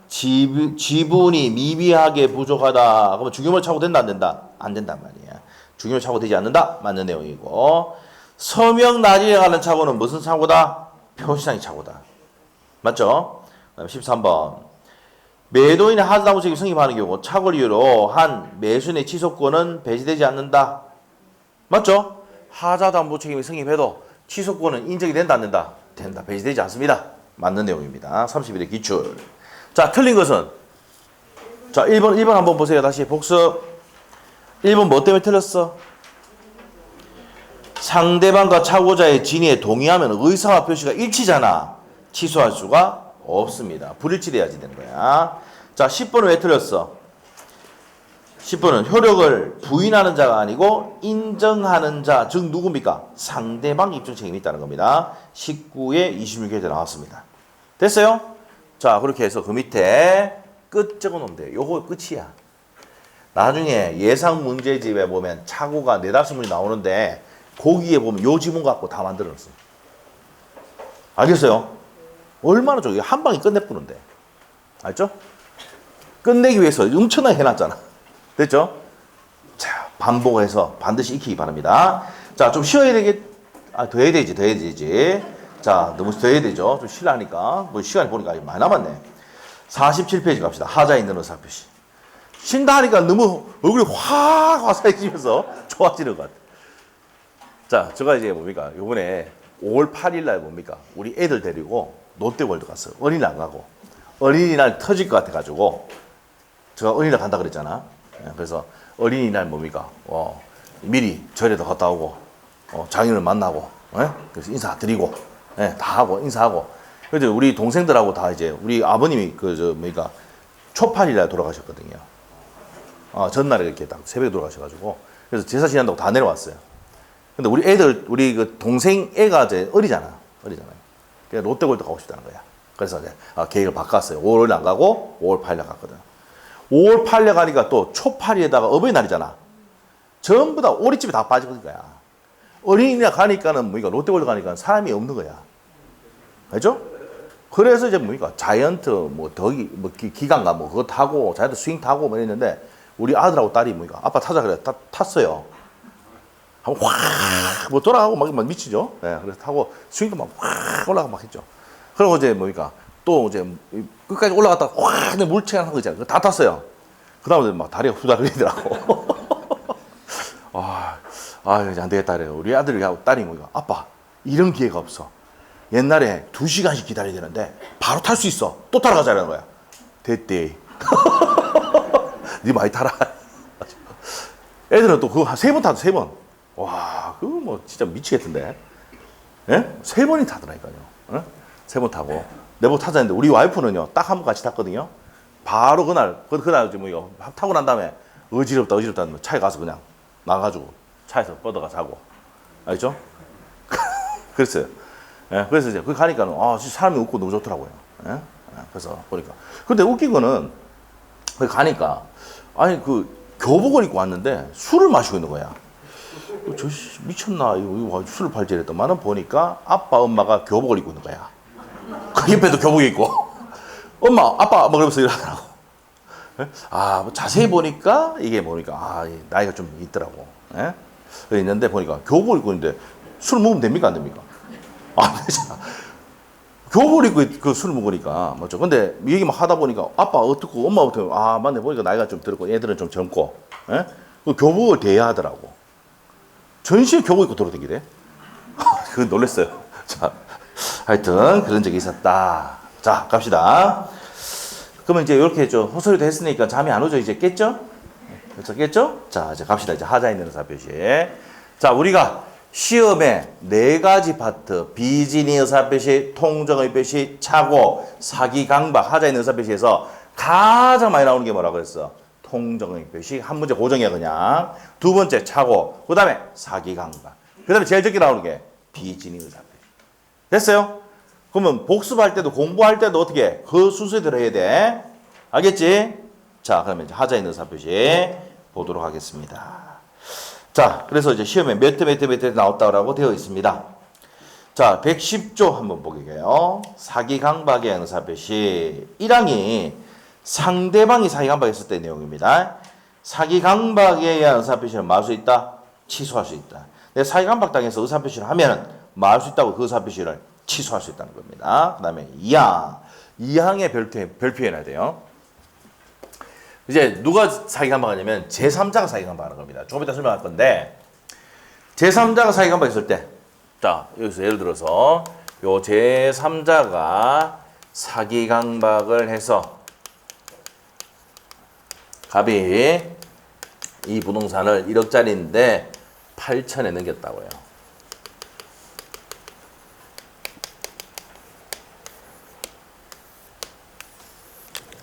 지분이 미비하게 부족하다. 그러면 중요물 착오 된다, 안 된다? 안 된단 말이야. 중요물 착오 되지 않는다? 맞는 내용이고. 서명 나중에 가는 착오는 무슨 착오다? 표시상의 착오다. 맞죠? 그다음에 13번. 매도인의 하자담보책임 성립하는 경우 착오를 이유로 한 매수인의 취소권은 배제되지 않는다. 맞죠? 하자담보책임이 성립해도 취소권은 인정이 된다, 안 된다? 된다. 배제되지 않습니다. 맞는 내용입니다. 31의 기출. 자, 틀린 것은? 자, 1번 한번 보세요. 다시 복습. 1번 뭐 때문에 틀렸어? 상대방과 착오자의 진위에 동의하면 의사와 표시가 일치잖아. 취소할 수가 없습니다. 불일치돼야지 되는 거야. 자, 10번은 왜 틀렸어? 10번은 효력을 부인하는 자가 아니고 인정하는 자, 즉 누굽니까? 상대방 입증 책임이 있다는 겁니다. 19에 26에 나왔습니다. 됐어요? 자, 그렇게 해서 그 밑에 끝 적어놓으면 돼요. 요거 끝이야. 나중에 예상 문제집에 보면 착오가 4-5문이 나오는데 거기에 보면 요 지문 갖고 다 만들어놨어. 알겠어요? 얼마나 좋아요. 한 방에 끝내뿌는데. 알죠? 끝내기 위해서 엄청나게 해놨잖아. 됐죠? 자, 반복해서 반드시 익히기 바랍니다. 자, 좀 쉬어야 되겠, 더 해야 되지. 자, 너무 더 해야 되죠. 좀 쉬라니까. 뭐 시간이 보니까 많이 남았네. 47페이지 갑시다. 하자에 있는 의사표시. 쉰다 하니까 너무 얼굴이 확 화사해지면서 좋아지는 것 같아. 자, 제가 이제 뭡니까? 요번에 5월 8일 날 뭡니까? 우리 애들 데리고 롯데월드 갔어요. 어린이날 안 가고. 어린이날 터질 것 같아가지고. 제가 어린이날 간다 그랬잖아. 그래서 어린이날 뭡니까? 미리 절에도 갔다 오고, 장인을 만나고, 그래서 인사드리고, 다 하고, 인사하고. 그래서 우리 동생들하고 다 이제, 우리 아버님이 초팔일날 돌아가셨거든요. 전날에 이렇게 딱 새벽에 돌아가셔가지고. 그래서 제사 지낸다고 다 내려왔어요. 근데 우리 애들, 우리 그 동생 애가 이제 어리잖아요. 그래서 롯데월드 가고 싶다는 거야. 그래서 이제 계획을 바꿨어요. 5월에 안 가고 5월 8일에 갔거든. 5월 8일에 가니까 또 초파리에다가 어버이날이잖아. 전부 다 오리집에 다 빠지는 거야. 어린이날 가니까는 뭡니까? 롯데월드 가니까 사람이 없는 거야. 알죠? 그래서 이제 뭡니까? 자이언트 기관가 그거 타고 자이언트 스윙 타고 뭐 이랬는데 우리 아들하고 딸이 뭡니까? 아빠 타자 그래. 탔어요. 한번 확 돌아가고 막 미치죠. 그래서 타고 스윙도 막 확 올라가고 막 했죠. 그리고 이제 뭡니까? 또 이제 끝까지 올라갔다 확 물체한 거 있잖아요. 다 탔어요. 그 다음에 막 다리가 후달리더라고. 이제 안 되겠다 그래요. 우리 아들하고 딸이 뭐가 아빠 이런 기회가 없어. 옛날에 2시간씩 기다려야 되는데 바로 탈 수 있어. 또 따라가자라는 거야. 됐대. 니 많이 타라. 애들은 또 그거 3번 타도 3번. 와, 그거 뭐 진짜 미치겠던데. 예? 3번이 타더라니까요. 3번 타고. 내보고 타자는데 우리 와이프는요 딱 한 번 같이 탔거든요. 바로 그날 뭐 타고 난 다음에 어지럽다는 차에 가서 그냥 나가가지고 차에서 뻗어가 자고. 알죠? 그랬어요. 그래서 이제 거기 가니까는 진짜 사람이 없고 너무 좋더라고요. 그래서 보니까. 근데 웃긴 거는 거기 가니까 교복을 입고 왔는데 술을 마시고 있는 거야. 저 미쳤나 이거 술을 팔지 이랬더만은 보니까 아빠 엄마가 교복을 입고 있는 거야. 그 옆에도 교복이 있고 엄마 아빠 뭐 그러면서 이러더라고. 뭐 자세히 보니까 이게 보니까 나이가 좀 있더라고. 있는데 보니까 교복을 입고 있는데 술 먹으면 됩니까 안 됩니까? 교복을 입고 그 술 먹으니까 맞죠. 근데 얘기만 하다 보니까 아빠 어떻고 엄마 어떻고 맞네 보니까 나이가 좀 들었고 얘들은 좀 젊고 그 교복을 대야 하더라고. 전시에 교복 입고 돌아다니래. 그거 놀랬어요. 자, 하여튼 그런 적이 있었다. 자, 갑시다. 그러면 이제 이렇게 좀 호소리도 했으니까 잠이 안 오죠? 이제 깼죠? 그래서 깼죠? 자, 이제 갑시다. 이제 하자 있는 의사표시. 자, 우리가 시험에 4가지 파트, 비진의 의사표시, 통정의 표시, 착오, 사기, 강박, 하자 있는 의사표시에서 가장 많이 나오는 게 뭐라고 그랬어? 통정의 표시. 한 문제 고정이야, 그냥. 2번째, 착오. 그 다음에 사기, 강박. 그 다음에 제일 적게 나오는 게 비진의 의사표시. 됐어요? 그러면 복습할 때도 공부할 때도 어떻게 해? 그 순서대로 해야 돼. 알겠지? 자, 그러면 이제 하자 있는 의사표시 보도록 하겠습니다. 자, 그래서 이제 시험에 몇 회 나왔다고 되어 있습니다. 자, 110조 한번 보게요. 사기 강박의 의사표시. 1항이 상대방이 사기 강박했을 때 내용입니다. 사기 강박에 의한 의사표시를 말할 수 있다? 취소할 수 있다. 내 사기 강박 당해서 의사표시를 하면 말할 수 있다고 그 의사표시를 취소할 수 있다는 겁니다. 그 다음에 2항. 2항에 별표해놔야 돼요. 이제 누가 사기 강박하냐면 제3자가 사기 강박하는 겁니다. 조금 이따 설명할 건데 제3자가 사기 강박했을 때 자, 여기서 예를 들어서 요 제3자가 사기 강박을 해서 갑이 이 부동산을 1억짜리인데 8천에 넘겼다고요.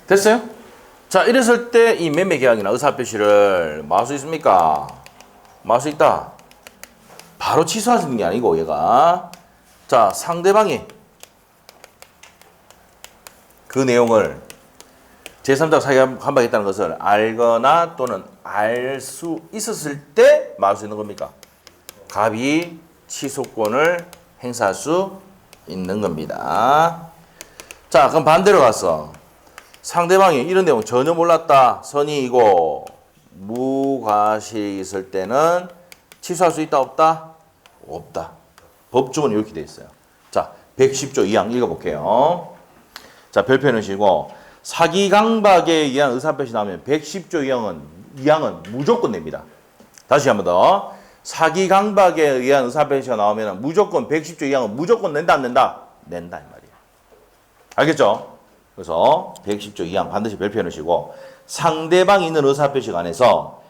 됐어요? 자, 이랬을 때 이 매매 계약이나 의사표시를 뭐 할 수 있습니까? 뭐 할 수 있다. 바로 취소할 수 있는 게 아니고 얘가 자, 상대방이 그 내용을 제3자가 사기감박했다는 것을 알거나 또는 알 수 있었을 때 뭐 할 수 있는 겁니까? 갑이 취소권을 행사할 수 있는 겁니다. 자, 그럼 반대로 가서 상대방이 이런 내용 전혀 몰랐다. 선의이고 무과실이 있을 때는 취소할 수 있다 없다? 없다. 법조문이 이렇게 돼 있어요. 자, 110조 2항 읽어볼게요. 자, 별표 넣으시고 사기강박에 의한 의사표시 나오면 110조 2항은 무조건 냅니다. 다시 한 번 더. 사기강박에 의한 의사표시가 나오면 무조건 110조 2항은 무조건 낸다 안 낸다? 낸다 이 말이에요. 알겠죠? 그래서 110조 2항 반드시 별표 넣으시고 상대방이 있는 의사표시가 안에서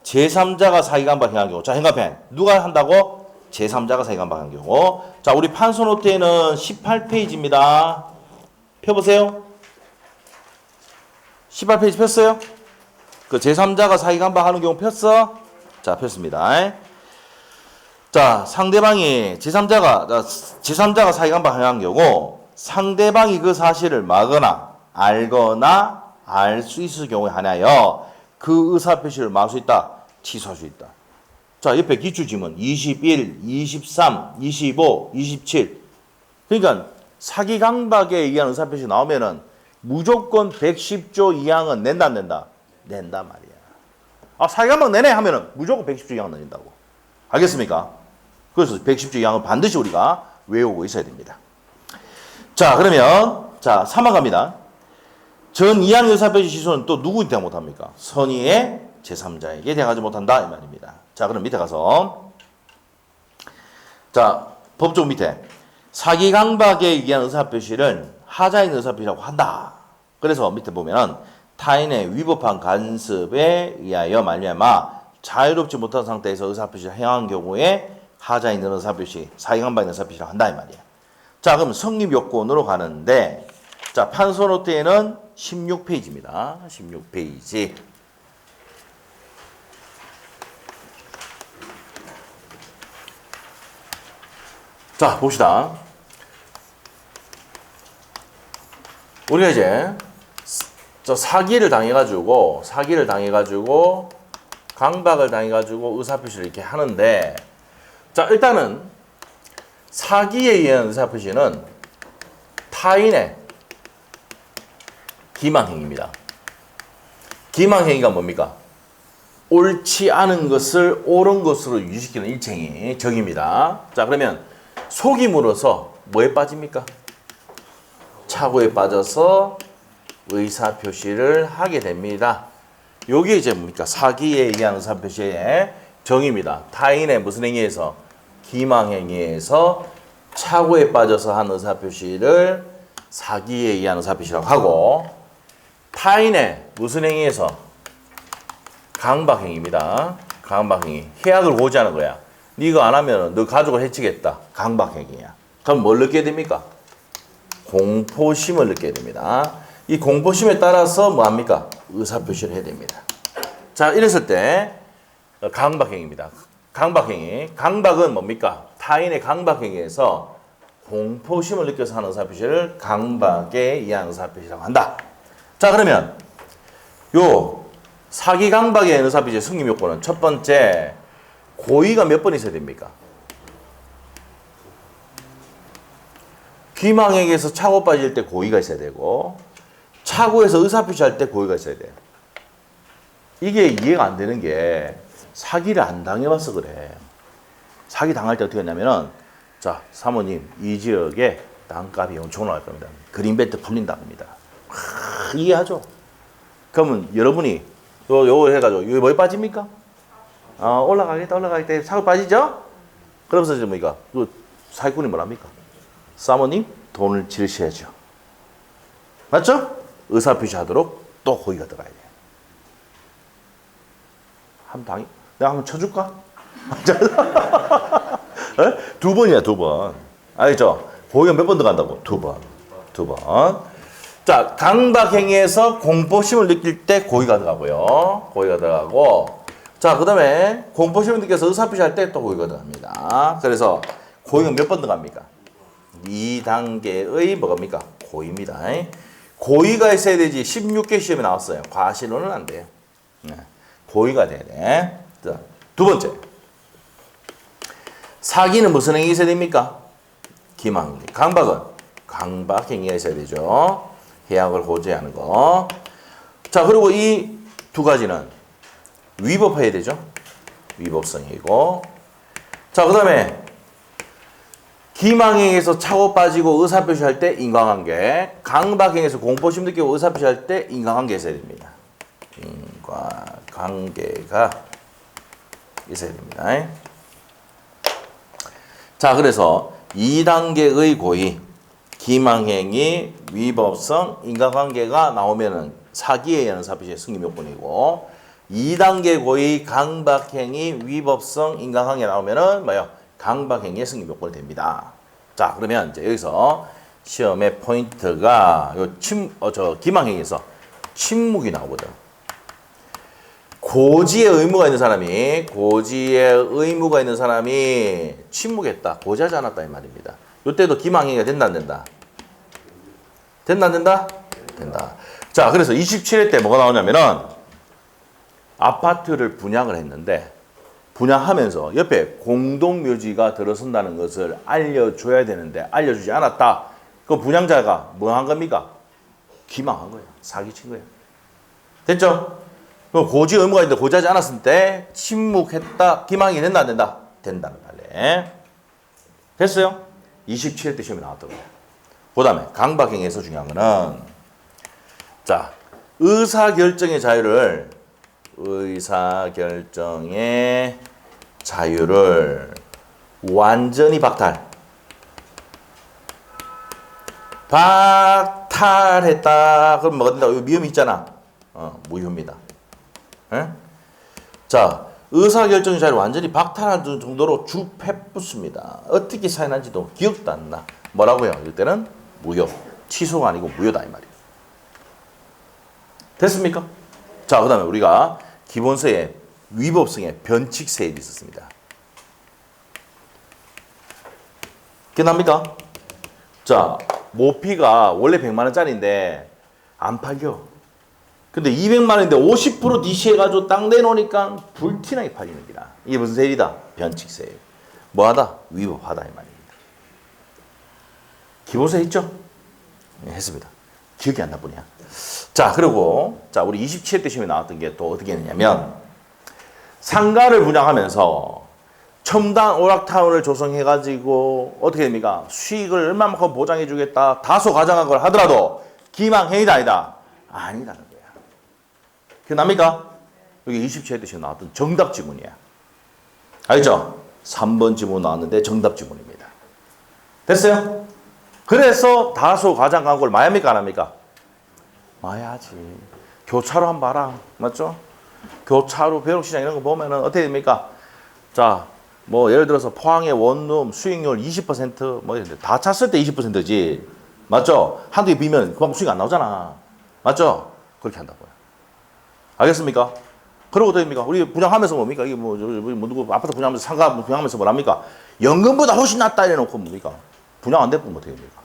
제3자가 사기강박 행한 경우 자, 행간펜 누가 한다고? 제3자가 사기강박 한 경우 자, 우리 판소노트에는 18페이지입니다. 펴보세요. 18페이지 폈어요? 그 제3자가 사기강박 하는 경우 폈어? 자, 폈습니다. 자, 상대방이 제3자가 사기강박 행한 경우 상대방이 그 사실을 막거나 알거나 알 수 있을 경우에 한하여 그 의사표시를 막 할 수 있다. 취소할 수 있다. 자, 옆에 기출지문 21, 23, 25, 27 그러니까 사기강박에 의한 의사표시 나오면은 무조건 110조 2항은 낸다 안 낸다? 낸다 말이야. 아, 사기강박 내내 하면은 무조건 110조 2항 낸다고. 알겠습니까? 그래서 110조 2항을 반드시 우리가 외우고 있어야 됩니다. 자, 그러면 자, 3항 갑니다. 전 2항 의사표시 취소는 또 누구한테 대항 못합니까? 선의의 제3자에게 대항하지 못한다 이 말입니다. 자, 그럼 밑에 가서 자, 법조 밑에 사기강박에 의한 의사표시를 하자인 의사표시라고 한다. 그래서 밑에 보면은 타인의 위법한 간섭에 의하여 말미암아 자유롭지 못한 상태에서 의사표시를 행한 경우에 하자인 의사표시, 사기강박의 의사표시라고 한다 이 말이에요. 자, 그럼 성립요건으로 가는데 자, 판소노트에는 16페이지입니다. 16페이지. 자, 봅시다. 우리가 이제 사기를 당해가지고 강박을 당해가지고 의사표시를 이렇게 하는데 자, 일단은 사기에 의한 의사표시는 타인의 기망행위입니다. 기망행위가 뭡니까? 옳지 않은 것을 옳은 것으로 유지시키는 일체행위, 적입니다. 자, 그러면 속임으로써 뭐에 빠집니까? 착오에 빠져서 의사표시를 하게 됩니다. 요게 이제 뭡니까? 사기에 의한 의사표시의 정의입니다. 타인의 무슨 행위에서? 기망행위에서 착오에 빠져서 한 의사표시를 사기에 의한 의사표시라고 하고 타인의 무슨 행위에서? 강박행위입니다. 강박행위. 해악을 고지하는 거야. 네가 안 하면 너 가족을 해치겠다. 강박행위야. 그럼 뭘 느끼게 됩니까? 공포심을 느끼게 됩니다. 이 공포심에 따라서 뭐합니까? 의사표시를 해야 됩니다. 자, 이랬을 때 강박행위입니다. 강박행위. 강박은 뭡니까? 타인의 강박행위에서 공포심을 느껴서 하는 의사표시를 강박에 의한 의사표시라고 한다. 자, 그러면 요 사기 강박에 의한 의사표시의 승립 요건은 첫 번째 고의가 몇 번 있어야 됩니까? 기망행위에서 착오 빠질 때 고의가 있어야 되고 착오에서 의사표시할 때 고의가 있어야 돼요. 이게 이해가 안 되는 게 사기를 안 당해봐서 그래. 사기 당할 때 어떻게 했냐면은 자, 사모님 이 지역에 땅값이 엄청 나갈 겁니다. 그린벨트 풀린다 합니다. 이해하죠? 그러면 여러분이 요거 해가지고 이거 뭐에 빠집니까? 올라가겠다. 사고 빠지죠? 그러면서 이제 뭐니까 사기꾼이 뭐랍니까? 사모님 돈을 지르셔야죠. 맞죠? 의사표시하도록 또 고의가 들어가야 돼요. 내가 한번 쳐줄까? 두 번이야, 두 번. 알겠죠? 고의가 몇 번 들어간다고? 두 번. 자, 강박행위에서 공포심을 느낄 때 고의가 들어가고요. 고의가 들어가고. 자, 그 다음에 공포심을 느껴서 의사표시할 때 또 고의가 들어갑니다. 그래서 고의가 몇 번 들어갑니까? 2단계의 뭐갑니까? 고의입니다. 고의가 있어야 되지. 16개 시험에 나왔어요. 과실로는 안 돼요. 네. 고의가 돼야 돼. 자, 두 번째. 사기는 무슨 행위 있어야 됩니까? 기망행위. 강박은 강박행위가 있어야 되죠. 해악을 호재하는 거. 자, 그리고 이 두 가지는 위법해야 되죠. 위법성이고. 자, 그 다음에 기망행위에서 차고 빠지고 의사표시할 때 인과관계. 강박행위에서 공포심 느끼고 의사표시할 때 인과관계 있어야 됩니다. 인과관계가 있어야 됩니다. 자, 그래서 2단계의 고의, 기망행위, 위법성, 인과관계가 나오면은 사기에 의한 의사표시의 승인 요건이고, 2단계 고의, 강박행위, 위법성, 인과관계 나오면은 뭐요? 강박행위의 승인 요건이 됩니다. 자, 그러면 이제 여기서 시험의 포인트가 기망행위에서 침묵이 나오거든. 고지의 의무가 있는 사람이 침묵했다. 고지하지 않았다 이 말입니다. 이때도 기망행위가 된다 안 된다? 된다 안 된다? 된다. 자, 그래서 27회 때 뭐가 나오냐면은 아파트를 분양을 했는데 분양하면서 옆에 공동묘지가 들어선다는 것을 알려줘야 되는데 알려주지 않았다. 그 분양자가 뭐 한 겁니까? 기망한 거예요. 사기친 거예요. 됐죠? 고지 의무가 있는데 고지하지 않았을 때 침묵했다. 기망이 된다 안 된다? 된다는 말이에요. 됐어요? 27회 때 시험에 나왔던 거예요. 그 다음에 강박행위에서 중요한 거는 자, 의사결정의 자유를 완전히 박탈했다. 그럼 뭐가 된다? 미음이 있잖아. 무효입니다. 에? 자, 의사결정의 자유를 완전히 박탈한 정도로 주패붙습니다. 어떻게 사인한지도 기억도 안 나. 뭐라고요? 이때는 무효. 취소가 아니고 무효다 이 말이에요. 됐습니까? 자, 그 다음에 우리가 기본서에 위법성의 변칙세일이 있었습니다. 기억납니까? 자, 모피가 원래 100만 원짜리인데 안 팔려. 근데 200만 원인데 50% DC해가지고 딱 내놓으니까 불티나게 팔리는 기라. 이게 무슨 세일이다? 변칙세일. 뭐하다? 위법하다 이 말입니다. 기본서에 있죠? 네, 했습니다. 기억이 안 나쁘냐? 자, 그리고 자, 우리 27회 때 시험에 나왔던 게 또 어떻게 했냐면 상가를 분양하면서 첨단 오락타운을 조성해가지고 어떻게 됩니까? 수익을 얼마만큼 보장해주겠다. 다소 과장한 걸 하더라도 기망행위다 아니다? 아니다는 거야. 기억납니까? 여기 27회 때 시험 나왔던 정답 지문이야. 알죠? 3번 지문 나왔는데 정답 지문입니다. 됐어요? 그래서 다소 과장한 걸 마야합니까 안 합니까? 마야지. 교차로 한번 봐라. 맞죠? 교차로 벼룩시장 이런 거 보면은 어떻게 됩니까? 자, 뭐 예를 들어서 포항의 원룸 수익률 20%뭐 이런데 다 찼을 때 20%지. 맞죠? 한두 개 비면 그만큼 수익 안 나오잖아. 맞죠? 그렇게 한다고요. 알겠습니까? 그리고 어떻게 됩니까? 우리 분양하면서 뭡니까? 이게 뭐 누구 아파트 분양하면서 상가 분양하면서 뭐랍니까? 연금보다 훨씬 낫다 이래놓고 뭡니까? 분양 안 되면 어떻게 됩니까?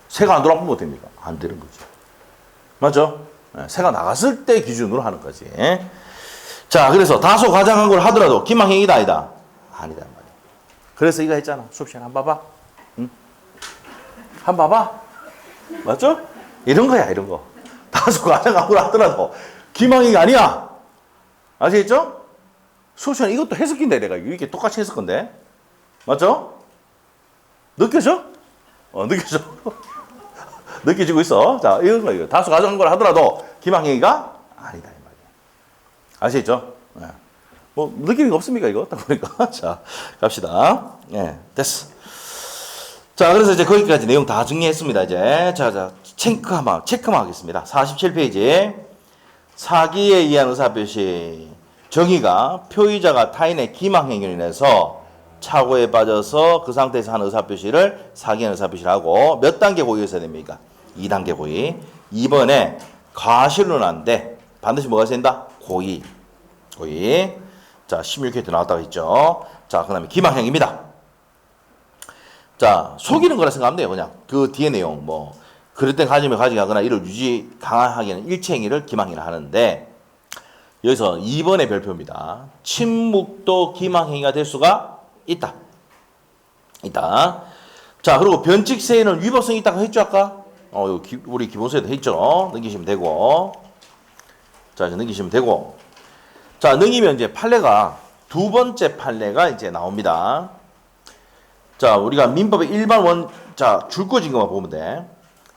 세가 안 돌아보면 어떻게 됩니까? 안 되는 거지. 맞죠? 세가 나갔을 때 기준으로 하는 거지. 자, 그래서 다소 과장한 걸 하더라도 기망행위다 아니다? 아니다 말이야. 그래서 이거 했잖아. 수업 시간 한번 봐봐. 응? 한번 봐봐. 맞죠? 이런 거야, 이런 거. 다소 과장한 걸 하더라도 기망행위가 아니야. 아시겠죠? 수업 시간 이것도 해석인데 내가 이렇게 똑같이 해석 건데. 맞죠? 느껴져? 느껴져. 느껴지고 있어. 자, 이런 거, 이거. 다소 과장한 걸 하더라도 기망행위가 아니다. 이 말이야. 아시겠죠? 네. 뭐, 느낌이 없습니까, 이거? 딱 보니까. 자, 갑시다. 예, 됐어. 자, 그래서 이제 거기까지 내용 다 정리했습니다, 이제. 자, 체크만 하겠습니다. 47페이지. 사기에 의한 의사표시. 정의가 표의자가 타인의 기망행위로 인해서 착오에 빠져서 그 상태에서 하는 의사표시를 사기한 의사표시를 하고 몇 단계 고의가 있어야 됩니까? 2단계 고의. 2번에 과실로는 안 돼. 반드시 뭐가 된다? 고의. 고의. 자, 16회 나왔다고 했죠. 자, 그 다음에 기망행위입니다. 자, 속이는 거라 생각하면 돼요. 그냥 그 뒤에 내용 뭐 그릇된 가짐을 가져가거나 이를 유지 강화하기에는 일체행위를 기망행위를 하는데 여기서 2번의 별표입니다. 침묵도 기망행위가 될 수가 있다. 있다. 자, 그리고 변칙세에는 위법성이 있다고 했죠 아까? 우리 기본서에도 했죠. 넘기시면 되고. 자, 이제 넘기시면 되고. 자, 넘기면 이제 판례가 두 번째 판례가 이제 나옵니다. 자, 우리가 민법의 일반 줄거 증거만 보면 돼.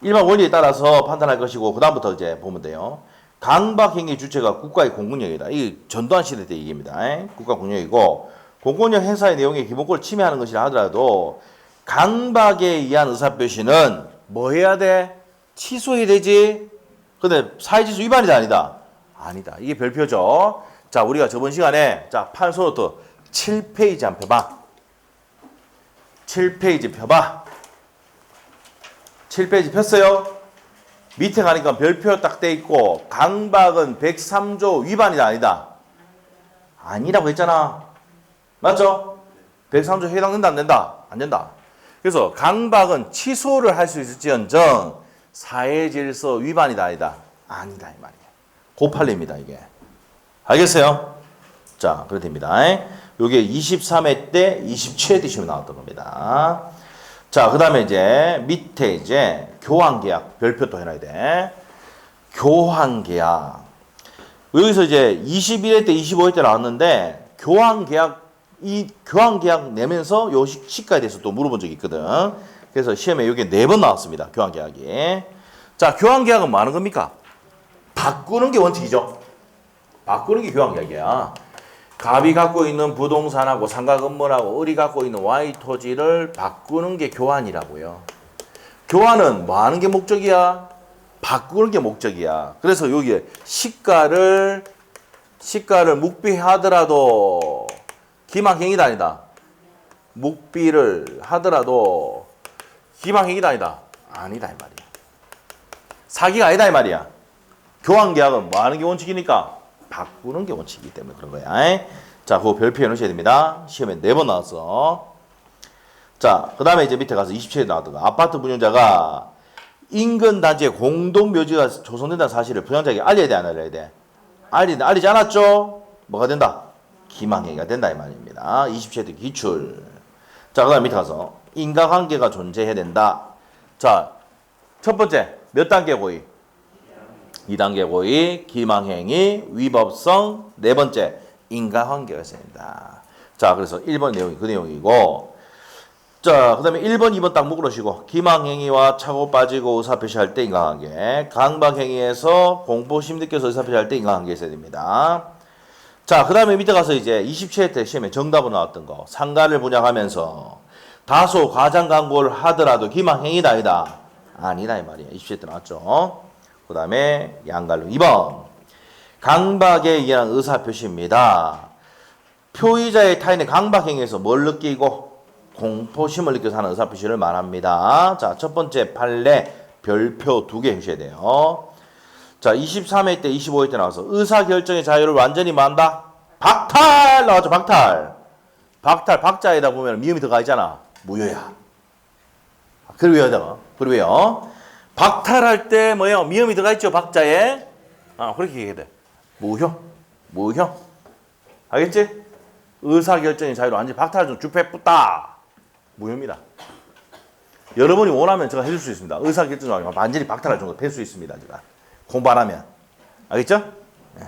일반 원리에 따라서 판단할 것이고, 그 다음부터 이제 보면 돼요. 강박행위 주체가 국가의 공권력이다. 이게 전두환 시대 때 얘기입니다. 국가 공력이고, 공권력 행사의 내용의 기본권을 침해하는 것이라 하더라도, 강박에 의한 의사표시는 뭐 해야 돼? 취소해야 되지? 근데 사회질서 위반이다, 아니다? 아니다. 이게 별표죠. 자, 우리가 저번 시간에, 자, 판소노트 7페이지 한번 펴봐. 7페이지 펴봐. 7페이지 폈어요? 밑에 가니까 별표 딱 돼 있고 강박은 103조 위반이다 아니다? 아니라고 했잖아. 맞죠? 103조 해당된다 안 된다? 안 된다. 그래서 강박은 취소를 할 수 있을지언정 사회질서 위반이다 아니다? 아니다 이 말이에요. 고팔례입니다 이게. 알겠어요? 자, 그렇게 됩니다. 요게 23회 때 27회 때 시험에 나왔던 겁니다. 자, 그 다음에 이제 밑에 이제 교환계약 별표 또 해놔야 돼. 교환계약. 여기서 이제 21회 때 25회 때 나왔는데 이 교환계약 내면서 요 시가에 대해서 또 물어본 적이 있거든. 그래서 시험에 요게 4번 나왔습니다. 교환계약이. 자, 교환계약은 뭐 하는 겁니까? 바꾸는 게 원칙이죠. 바꾸는 게 교환계약이야. 갑이 갖고 있는 부동산하고 상가 건물하고 을이 갖고 있는 Y 토지를 바꾸는 게 교환이라고요. 교환은 뭐 하는 게 목적이야? 바꾸는 게 목적이야. 그래서 여기에 시가를 묵비하더라도 기망행위다 아니다. 묵비를 하더라도 기망행위다 아니다. 아니다 이 말이야. 사기가 아니다 이 말이야. 교환계약은 뭐 하는 게 원칙이니까? 바꾸는 게 원칙이기 때문에 그런 거야. 자, 그거 별표해 놓으셔야 됩니다. 시험에 4번 나왔어. 자, 그 다음에 이제 밑에 가서 27에 나왔던 거. 아파트 분양자가 인근 단지의 공동묘지가 조성된다는 사실을 분양자에게 알려야 돼, 안 알려야 돼? 알리지 않았죠? 뭐가 된다? 기망행위가 된다, 이 말입니다. 27회 기출. 자, 그 다음에 밑에 가서 인과관계가 존재해야 된다. 자, 첫 번째, 몇 단계 고의? 2단계 고의, 기망행위, 위법성, 4번째, 인과관계가 있어야 된다. 자, 그래서 1번 내용이 그 내용이고, 자, 그 다음에 1번, 2번 딱 묶으시고, 기망행위와 차고 빠지고 의사표시할 때 인과관계, 강박행위에서 공포심 느껴서 의사표시할 때 인과관계 있어야 됩니다. 자, 그 다음에 밑에 가서 이제 27회 때 시험에 정답으로 나왔던 거, 상가를 분양하면서 다소 과장 광고를 하더라도 기망행위다, 아니다? 아니다, 이 말이야. 27회 때 나왔죠. 그 다음에 양갈로 2번 강박에 의한 의사표시입니다. 표의자의 타인의 강박행위에서 뭘 느끼고 공포심을 느껴서 하는 의사표시를 말합니다. 자, 첫 번째 판례 별표 2개 해주셔야 돼요. 자, 23회 때 25회 때 나와서 의사결정의 자유를 완전히 만다. 박탈 나왔죠. 박탈 박자에다 보면 미음이 들어가 있잖아. 무효야. 그리고 왜요? 박탈할 때 뭐예요? 미음이 들어가 있죠, 박자에. 그렇게 얘기해야 돼. 무효. 알겠지? 의사결정의 자유로 완전히 박탈을 좀 주패 뿌다. 무효입니다. 여러분이 원하면 제가 해줄 수 있습니다. 의사결정을 완전히 박탈할 정도 뺄 수 있습니다. 제가 공부 안 하면. 알겠죠? 네.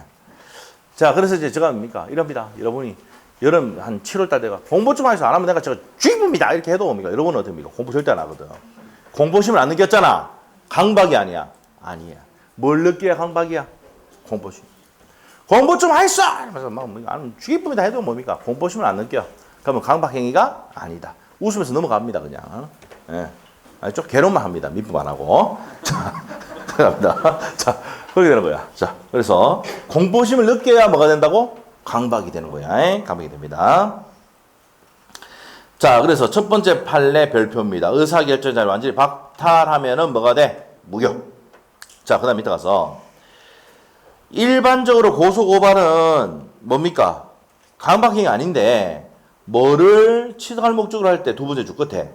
자, 그래서 이제 제가 뭡니까? 이럽니다. 여러분이 여름 한 7월달 내가 공부 좀 해서 안 하면 내가 제가 주입니다. 이렇게 해도 뭡니까? 여러분은 어떻습니까? 공부 절대 안 하거든. 공포심을 안 느꼈잖아. 강박이 아니야. 뭘 느껴야 강박이야? 공포심. 공부 좀 했어! 이러면서 막, 주기쁨이다 해도 뭡니까? 공포심을 안 느껴. 그러면 강박행위가 아니다. 웃으면서 넘어갑니다, 그냥. 예. 좀 개론만 합니다. 민법 안 하고. 자, 그럽니다. 자, 그렇게 되는 거야. 자, 그래서 공포심을 느껴야 뭐가 된다고? 강박이 되는 거야. 강박이 됩니다. 자, 그래서 첫 번째 판례 별표입니다. 의사결정자를 완전히 박탈하면은 뭐가 돼? 무효. 자, 그 다음 밑에 가서 일반적으로 고소고발은 뭡니까? 강박행위 아닌데 뭐를 취득할 목적으로 할 때 두 번째 줄 끝에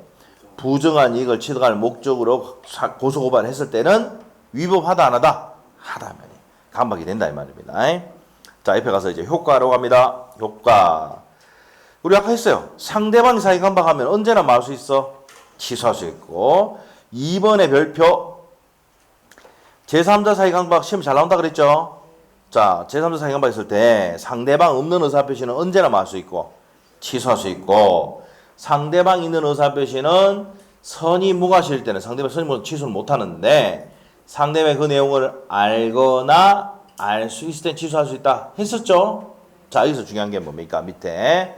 부정한 이익을 취득할 목적으로 고소고발을 했을 때는 위법하다 안 하다? 하다 말이에요. 강박이 된다 이 말입니다. 자, 옆에 가서 이제 효과로 갑니다. 효과. 우리 아까 했어요. 상대방이 사기 강박하면 언제나 뭐 할 수 있어? 취소할 수 있고. 2번의 별표 제3자 사기 강박 시험 잘 나온다 그랬죠? 자, 제3자 사기 강박 했을 때 상대방 없는 의사표시는 언제나 뭐 할 수 있고 취소할 수 있고, 상대방 있는 의사표시는 선이 무과실 때는 상대방 선이 무과실 취소를 못하는데 상대방의 그 내용을 알거나 알 수 있을 때 취소할 수 있다 했었죠? 자, 여기서 중요한 게 뭡니까? 밑에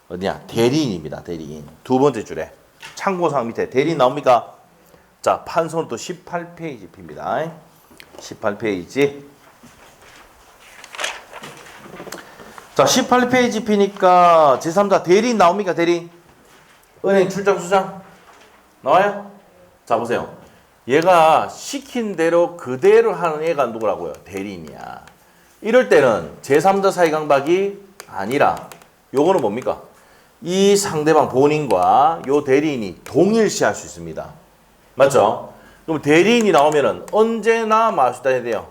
어디냐? 대리인입니다. 대리인. 두 번째 줄에 참고사항 밑에 대리인 나옵니까? 자, 판서는 또 18페이지 핍니다. 18페이지. 자, 18페이지 피니까 제3자 대리인 나옵니까? 대리인. 은행 출장 수장 나와요? 자, 보세요. 얘가 시킨 대로 그대로 하는 애가 누구라고요? 대리인이야. 이럴 때는 제3자 사기 강박이 아니라 요거는 뭡니까? 이 상대방 본인과 요 대리인이 동일시할 수 있습니다. 맞죠? 그럼 대리인이 나오면은 언제나 말 수 있다 해야 돼요.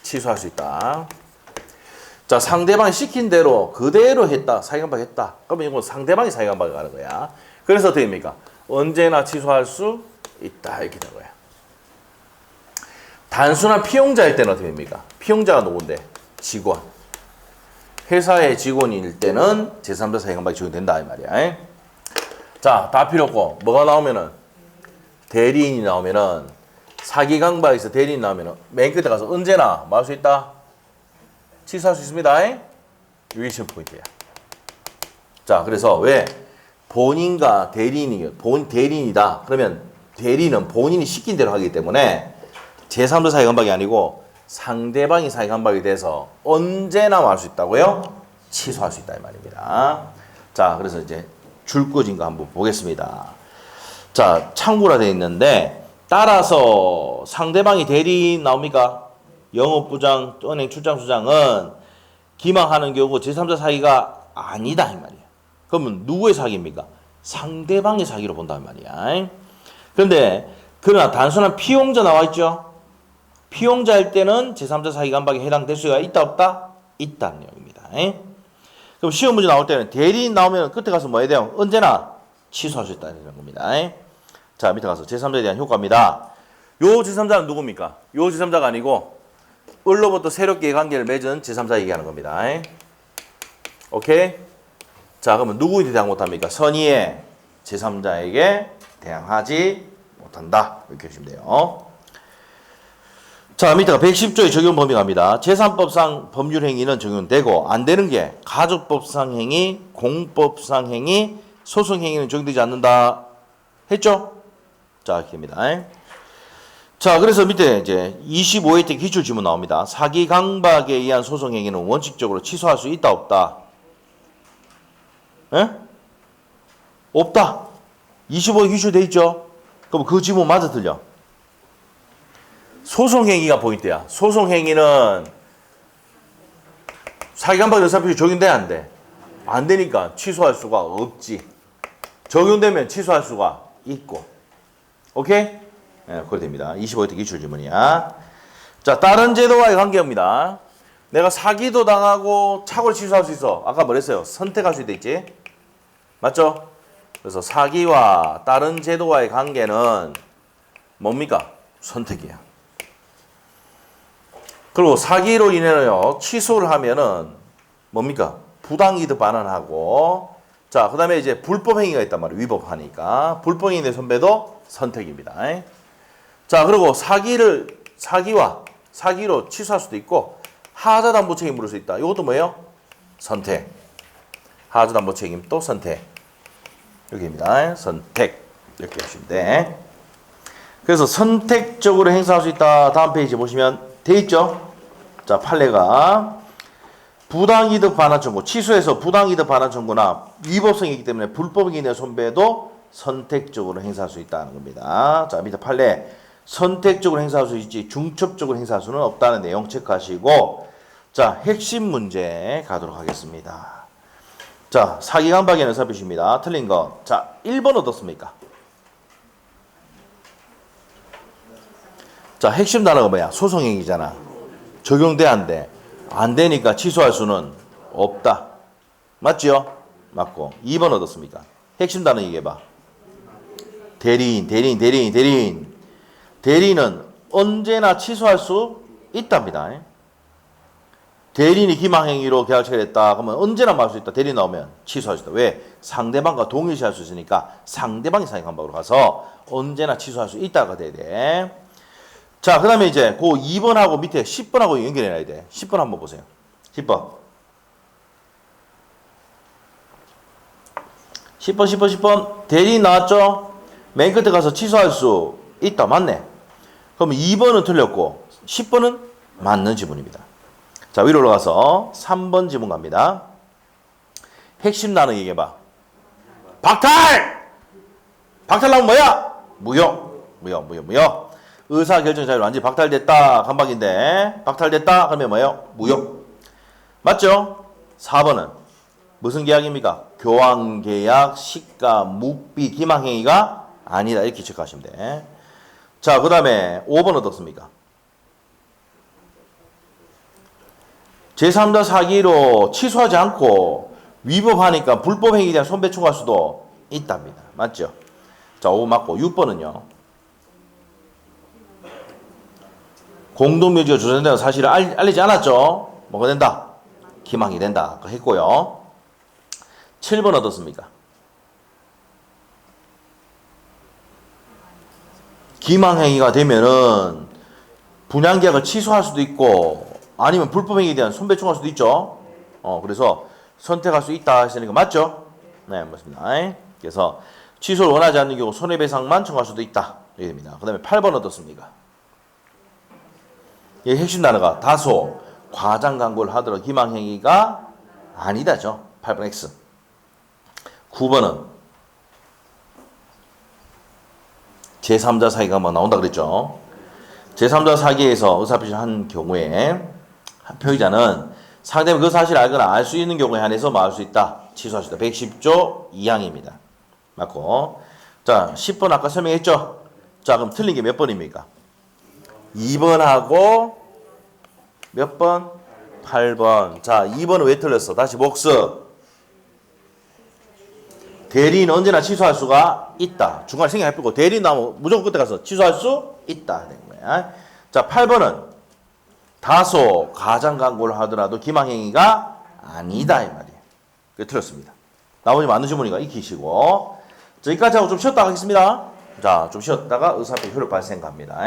취소할 수 있다. 자, 상대방이 시킨 대로 그대로 했다. 사기 강박 했다. 그러면 이건 상대방이 사기 강박을 가는 거야. 그래서 어떻게 됩니까? 언제나 취소할 수 있다. 이렇게 되는 거야. 단순한 피용자일 때는 어떻게 됩니까? 피용자가 누군데? 직원. 회사의 직원일 때는 제3자 사기 강박이 적용된다 이 말이야. 자, 다 필요 없고 뭐가 나오면은 대리인이 나오면은 사기 강박에서 대리인 나오면은 맨 끝에 가서 언제나 뭐 할 수 있다? 취소할 수 있습니다. 이게 시험 포인트야. 자, 그래서 왜 본인과 대리인이 대리인이다. 그러면 대리인은 본인이 시킨 대로 하기 때문에 제3자 사기 강박이 아니고 상대방이 사기 강박이 돼서 언제나 뭐 할 수 있다고요? 취소할 수 있다 이 말입니다. 자, 그래서 이제 줄 꺼진 거 한번 보겠습니다. 자, 참고라 되어 있는데 따라서 상대방이 대리인 나옵니까? 영업부장, 은행 출장수장은 기망하는 경우 제3자 사기가 아니다 이 말이야. 그러면 누구의 사기입니까? 상대방의 사기로 본다는 말이야. 그런데 그러나 단순한 피용자 나와 있죠? 피용자일 때는 제3자 사기 강박에 해당될 수가 있다 없다? 있다는 내용입니다. 그럼 시험 문제 나올 때는 대리인 나오면 끝에 가서 뭐 해야 돼요? 언제나 취소할 수 있다는 겁니다. 자, 밑에 가서 제3자에 대한 효과입니다. 요 제3자는 누굽니까? 요 제3자가 아니고 을로부터 새롭게 관계를 맺은 제3자 얘기하는 겁니다. 오케이? 자, 그러면 누구한테 대항 못합니까? 선의의 제3자에게 대항하지 못한다. 이렇게 하시면 돼요. 자, 밑에가 110조의 적용 범위 갑니다. 제3법상 법률 행위는 적용되고 안 되는 게 가족법상 행위, 공법상 행위, 소송 행위는 적용되지 않는다. 했죠? 자, 이렇게 됩니다. 자, 그래서 밑에 이제 25회 때 기출 지문 나옵니다. 사기 강박에 의한 소송 행위는 원칙적으로 취소할 수 있다 없다? 에? 없다. 25회 기출 돼 있죠? 그럼 그 지문 맞아 틀려? 소송 행위가 포인트야. 소송 행위는 사기 강박 의사표시 적용돼 안 돼? 안 되니까 취소할 수가 없지. 적용되면 취소할 수가 있고. 오케이? 네, 그렇게 됩니다. 25회 기출 지문이야. 자, 다른 제도와의 관계입니다. 내가 사기도 당하고 착오를 취소할 수 있어. 아까 뭐랬어요? 선택할 수 있다 있지? 맞죠? 그래서 사기와 다른 제도와의 관계는 뭡니까? 선택이야. 그리고 사기로 인해요 취소를 하면은 뭡니까? 부당이득 반환하고, 자, 그 다음에 이제 불법 행위가 있단 말이에요. 위법하니까. 불법 행위의 선배도 선택입니다. 자, 그리고 사기로 취소할 수도 있고, 하자 담보 책임 물을 수 있다. 이것도 뭐예요? 선택. 하자 담보 책임 또 선택. 여기입니다. 선택. 이렇게 하시면 돼. 그래서 선택적으로 행사할 수 있다. 다음 페이지 보시면 돼 있죠? 자, 판례가 부당이득 반환 청구, 취소해서 부당이득 반환 청구나 위법성이기 때문에 불법행위의 손배도 선택적으로 행사할 수 있다는 겁니다. 자, 밑에 판례 선택적으로 행사할 수 있지 중첩적으로 행사할 수는 없다는 내용 체크하시고 자 핵심 문제 가도록 하겠습니다. 자 사기강박에는 살펴주십니다. 틀린 거. 자 1번 어떻습니까? 자 핵심 단어가 뭐야? 소송행위잖아. 적용돼 안 돼? 안 되니까 취소할 수는 없다. 맞죠? 맞고 2번 어떻습니까? 핵심 단어 얘기해봐. 대리인. 대리인은 언제나 취소할 수 있답니다. 대리인이 기망행위로 계약 체결했다. 그러면 언제나 말할 수 있다. 대리인 나오면 취소할 수 있다. 왜? 상대방과 동일시할 수 있으니까 상대방이 사기강박으로 가서 언제나 취소할 수 있다가 돼야 돼. 자, 그 다음에 이제 그 2번하고 밑에 10번하고 연결해놔야 돼. 10번 한번 보세요. 10번. 대리인 나왔죠? 맨 끝에 가서 취소할 수 있다. 맞네. 그럼 2번은 틀렸고 10번은 맞는 지문입니다. 자, 위로 올라가서 3번 지문 갑니다. 핵심 단어 얘기해봐. 박탈! 박탈 나오면 뭐야? 무효. 의사결정 자유로 완전히 박탈됐다. 강박인데 박탈됐다. 그러면 뭐예요? 무효. 맞죠? 4번은 무슨 계약입니까? 교환계약, 시가, 묵비, 기망행위가 아니다. 이렇게 체크하시면 돼. 자, 그 다음에 5번 어떻습니까? 제3자 사기로 취소하지 않고 위법하니까 불법행위에 대한 손배총할 수도 있답니다. 맞죠? 자, 5번 맞고 6번은요. 공동묘지가 주소된다는 사실을 알리지 않았죠? 뭐가 된다? 기망이 된다. 했고요. 7번 어떻습니까? 기망행위가 되면은 분양계약을 취소할 수도 있고 아니면 불법행위에 대한 손배총할 수도 있죠. 그래서 선택할 수 있다 했으니까 맞죠? 네, 맞습니다. 그래서 취소를 원하지 않는 경우 손해배상만 청할 수도 있다. 이렇게 됩니다. 그 다음에 8번 어떻습니까? 이 핵심 단어가 다소 과장 광고를 하더라도 기망행위가 아니다죠. 8번 X. 9번은 제3자 사기가 막 나온다 그랬죠. 제3자 사기에서 의사표시한 경우에 표의자는 상대방 그 사실을 알거나 알 수 있는 경우에 한해서 말할 수 있다. 취소할 수 있다. 110조 2항입니다. 맞고. 자, 10번 아까 설명했죠? 자, 그럼 틀린 게 몇 번입니까? 2번하고 몇 번? 8번. 자, 2번은 왜 틀렸어? 다시 복습. 대리인은 언제나 취소할 수가 있다. 중간에 생각해보고 대리인 나오면 무조건 끝에 가서 취소할 수 있다. 자, 8번은 다소 가장 광고를 하더라도 기망행위가 아니다. 이 말이에요. 그게 틀렸습니다. 나머지 맞는 주문이가 익히시고. 자, 여기까지 하고 좀 쉬었다 가겠습니다. 자, 좀 쉬었다가 의사표시 효력 발생 갑니다.